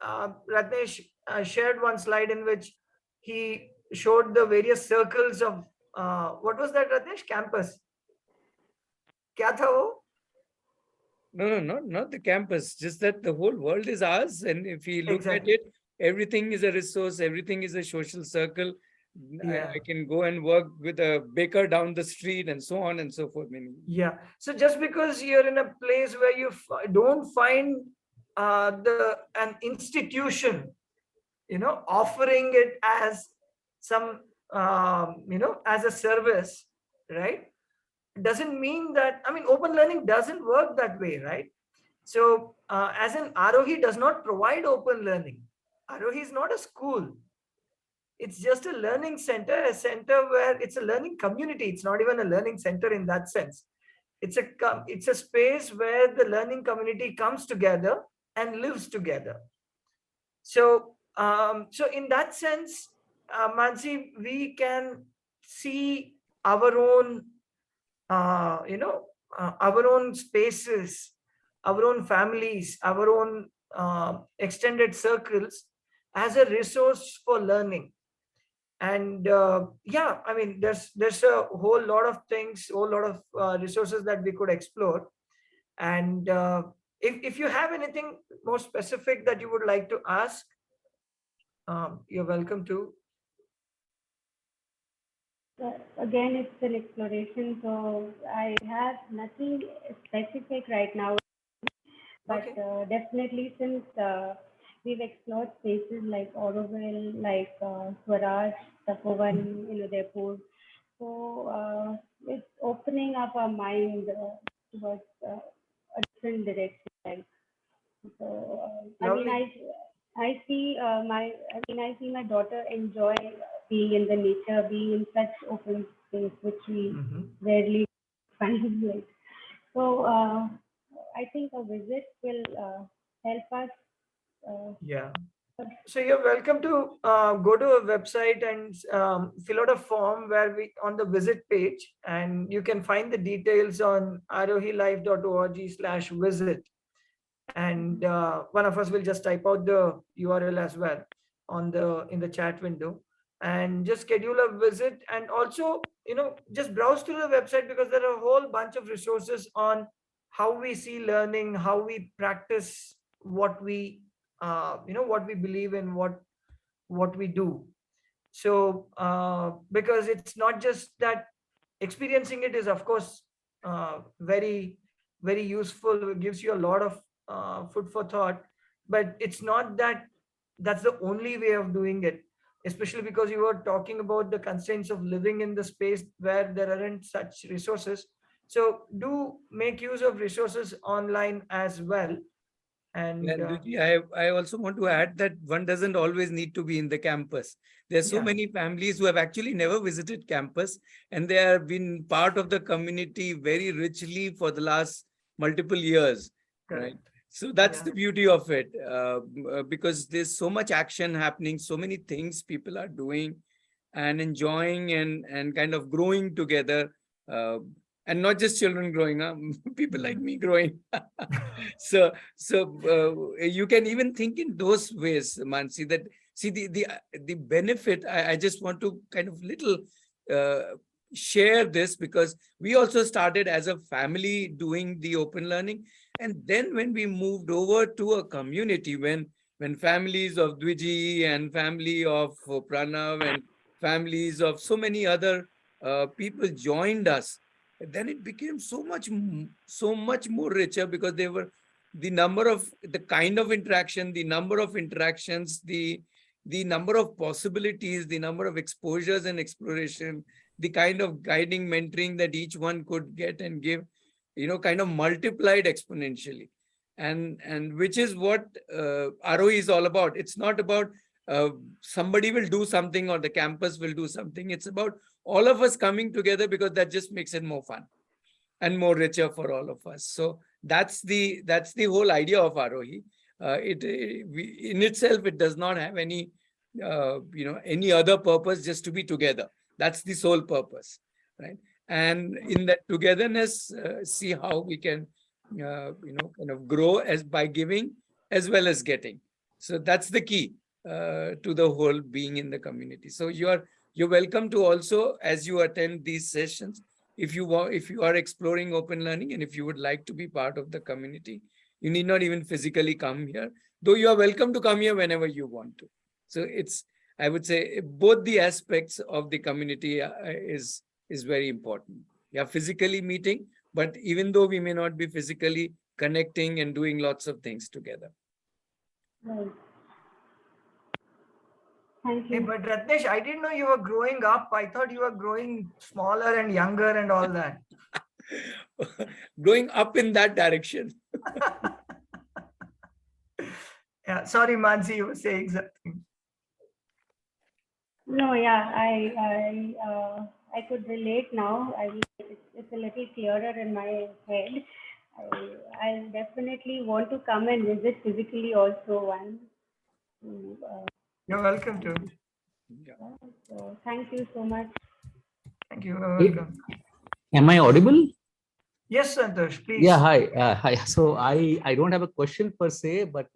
Ratnesh shared one slide in which he showed the various circles of what was that, Ratnesh? Campus. Kya tha wo? No, not the campus. Just that the whole world is ours, and if we look Exactly. at it, everything is a resource. Everything is a social circle. Yeah. I can go and work with a baker down the street, and so on and so forth. Yeah. So just because you're in a place where you don't find an institution, offering it as some, as a service, right? Doesn't mean that, I mean, open learning doesn't work that way, right? So as an Arohi does not provide open learning. Arohi is not a school. It's just a learning center, a center where it's a learning community. It's not even a learning center in that sense. It's a space where the learning community comes together and lives together. So so in that sense, Mansi, we can see our own our own spaces, our own families, our own extended circles as a resource for learning. And yeah, I mean, there's a whole lot of things, whole lot of resources that we could explore. And if you have anything more specific that you would like to ask, you're welcome to. Again, it's an exploration, so I have nothing specific right now. But definitely, since we've explored spaces like Auroville, like Swaraj, Tapovan, Jaipur, so it's opening up our mind towards a different direction. Like, so I mean, I see I see my daughter enjoy being in the nature, being in such open space, which we rarely find. Like, so I think a visit will help us. Yeah. So you're welcome to go to a website and fill out a form where we on the visit page, and you can find the details on arohilife.org/visit. And one of us will just type out the URL as well in the chat window, and just schedule a visit. And also, just browse through the website, because there are a whole bunch of resources on how we see learning, how we practice what we what we believe in, what we do. So because it's not just that experiencing it is, of course, very, very useful. It gives you a lot of food for thought, but it's not that that's the only way of doing it, especially because you were talking about the constraints of living in the space where there aren't such resources. So do make use of resources online as well. And I also want to add that one doesn't always need to be in the campus. There are so many families who have actually never visited campus, and they have been part of the community very richly for the last multiple years, right? So that's the beauty of it, because there's so much action happening, so many things people are doing and enjoying and kind of growing together uh, and not just children growing up, people like me growing. So you can even think in those ways, Mansi, that see the benefit. I just want to kind of little share this, because we also started as a family doing the open learning, and then when we moved over to a community, when families of Dwiji and family of Pranav and families of so many other people joined us, then it became so much more richer, because they were the kind of interaction, the number of interactions, the number of possibilities, the number of exposures and exploration, the kind of guiding, mentoring that each one could get and give, kind of multiplied exponentially. And which is what ROE is all about. It's not about somebody will do something or the campus will do something. It's about all of us coming together, because that just makes it more fun and more richer for all of us. So that's the whole idea of ROE. In itself, it does not have any any other purpose, just to be together. That's the sole purpose, right? And in that togetherness, see how we can kind of grow as by giving as well as getting. So that's the key to the whole being in the community. So you're welcome to also, as you attend these sessions, if you are exploring open learning, and if you would like to be part of the community, you need not even physically come here, though you are welcome to come here whenever you want to. So it's, I would say, both the aspects of the community is very important. Yeah, physically meeting, but even though we may not be physically connecting and doing lots of things together. Right. Thank Hey, you. but Ratnesh, I didn't know you were growing up. I thought you were growing smaller and younger and all that. Growing up in that direction. Yeah, sorry, Mansi, you were saying something. No, yeah, I could relate now. It's a little clearer in my head. I definitely want to come and visit physically also once. You're welcome to. Yeah. So thank you so much. Thank you. You're welcome. Am I audible? Yes, Santosh, please. Yeah, hi. Hi. So I don't have a question per se, but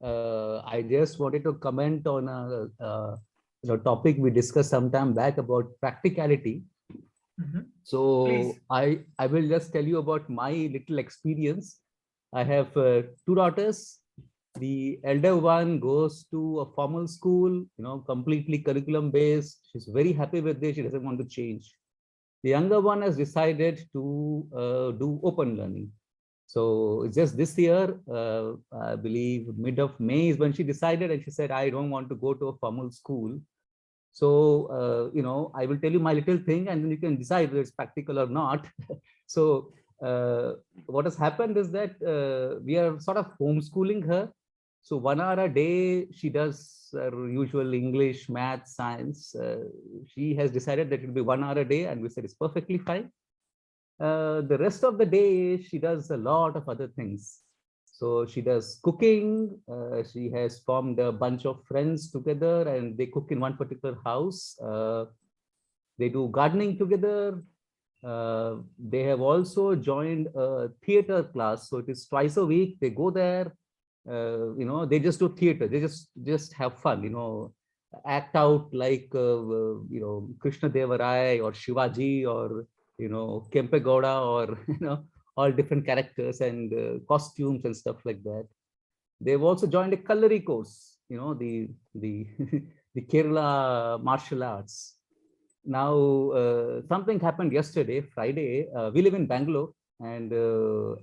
I just wanted to comment on a topic we discussed some time back about practicality. So Please. I will just tell you about my little experience. I have two daughters. The elder one goes to a formal school, completely curriculum based. She's very happy with this. She doesn't want to change. The younger one has decided to do open learning. So just this year, I believe mid of May is when she decided, and she said, I don't want to go to a formal school. So, I will tell you my little thing, and then you can decide whether it's practical or not. So what has happened is that we are sort of homeschooling her. So 1 hour a day, she does her usual English, math, science. She has decided that it will be 1 hour a day, and we said it's perfectly fine. The rest of the day, she does a lot of other things. So she does cooking. She has formed a bunch of friends together, and they cook in one particular house. They do gardening together. They have also joined a theater class. So it is twice a week. They go there. They just do theater. They just have fun. Act out like Krishna Deva Rai or Shivaji or Kempegowda or all different characters and costumes and stuff like that. They've also joined a culinary course. The the Kerala martial arts. Now something happened yesterday, Friday. We live in Bangalore, and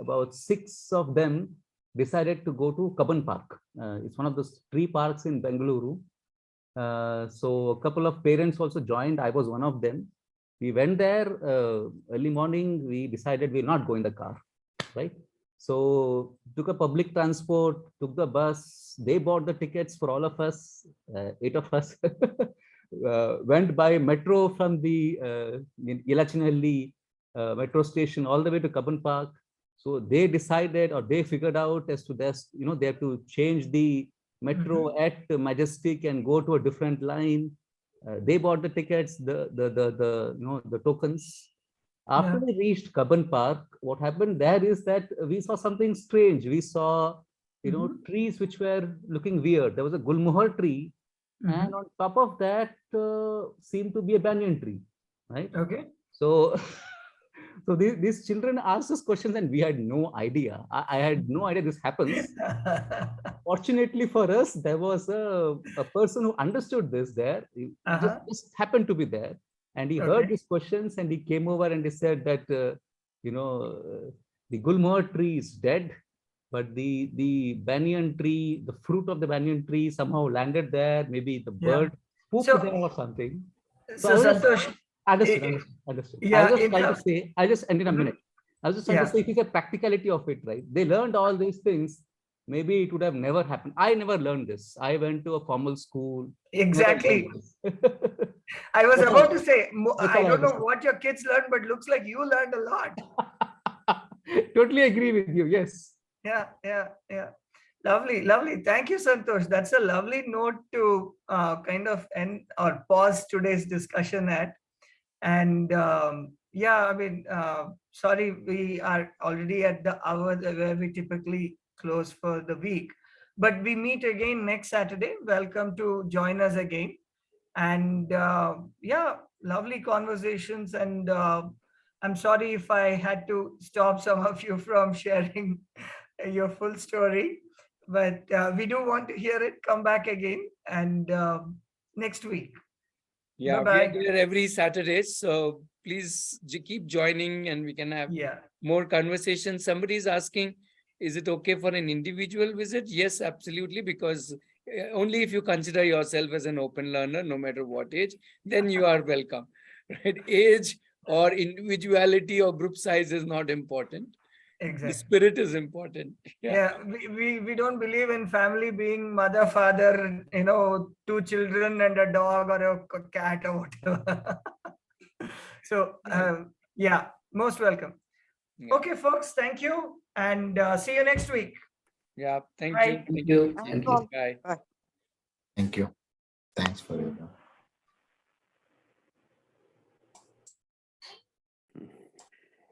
about 6 of them decided to go to Kaban Park. It's one of the tree parks in Bengaluru. So a couple of parents also joined. I was one of them. We went there early morning. We decided we'll not go in the car, right? So took a public transport, took the bus. They bought the tickets for all of us, 8 of us. Went by metro from the Yelachinhalli metro station all the way to Kaban Park. So they decided, or they figured out as to this, they have to change the metro at Majestic and go to a different line. They bought the tickets, the tokens. After Yeah. we reached Cubbon Park, what happened there is that we saw something strange. We saw, trees which were looking weird. There was a gulmohar tree, and on top of that seemed to be a banyan tree, right? Okay. So, so these children asked us questions, and we had no idea. I had no idea this happens. Fortunately for us, there was a person who understood this there. He just happened to be there, and he heard Okay. these questions, and he came over and he said that the gulmohar tree is dead, but the banyan tree, the fruit of the banyan tree somehow landed there. Maybe the Yeah. bird pooped So- there or something. So I was just, Santosh, understood. yeah, I was just in trying to fact- say, I just ended a minute. I was just trying to Yeah. say, it is a practicality of it, right? They learned all these things. Maybe it would have never happened. I never learned this. I went to a formal school. never Exactly. learned this. I was That's about all. to say, That's I all I don't know understood. what your kids learned, but looks like you learned a lot. Totally agree with you. Yes. Yeah, yeah, yeah. Lovely, lovely. Thank you, Santosh. That's a lovely note to kind of end or pause today's discussion at. And yeah, I mean, sorry, we are already at the hour where we typically close for the week. But we meet again next Saturday. Welcome to join us again. And yeah, lovely conversations. And I'm sorry if I had to stop some of you from sharing your full story, but we do want to hear it. Come back again and next week. Yeah, we Bye-bye. are there every Saturday, so please keep joining and we can have Yeah. more conversations. Somebody is asking, is it okay for an individual visit? Yes, absolutely, because only if you consider yourself as an open learner, no matter what age, then you are welcome. Right? Age or individuality or group size is not important. The Exactly. spirit is important. Yeah, we don't believe in family being mother, father, 2 children and a dog or a cat or whatever. So yeah, most welcome. Yeah. Okay, folks, thank you and see you next week. Yeah, thank Bye. you. Thank you. Thank Thank you. you. Bye. Thank you. Thanks for your.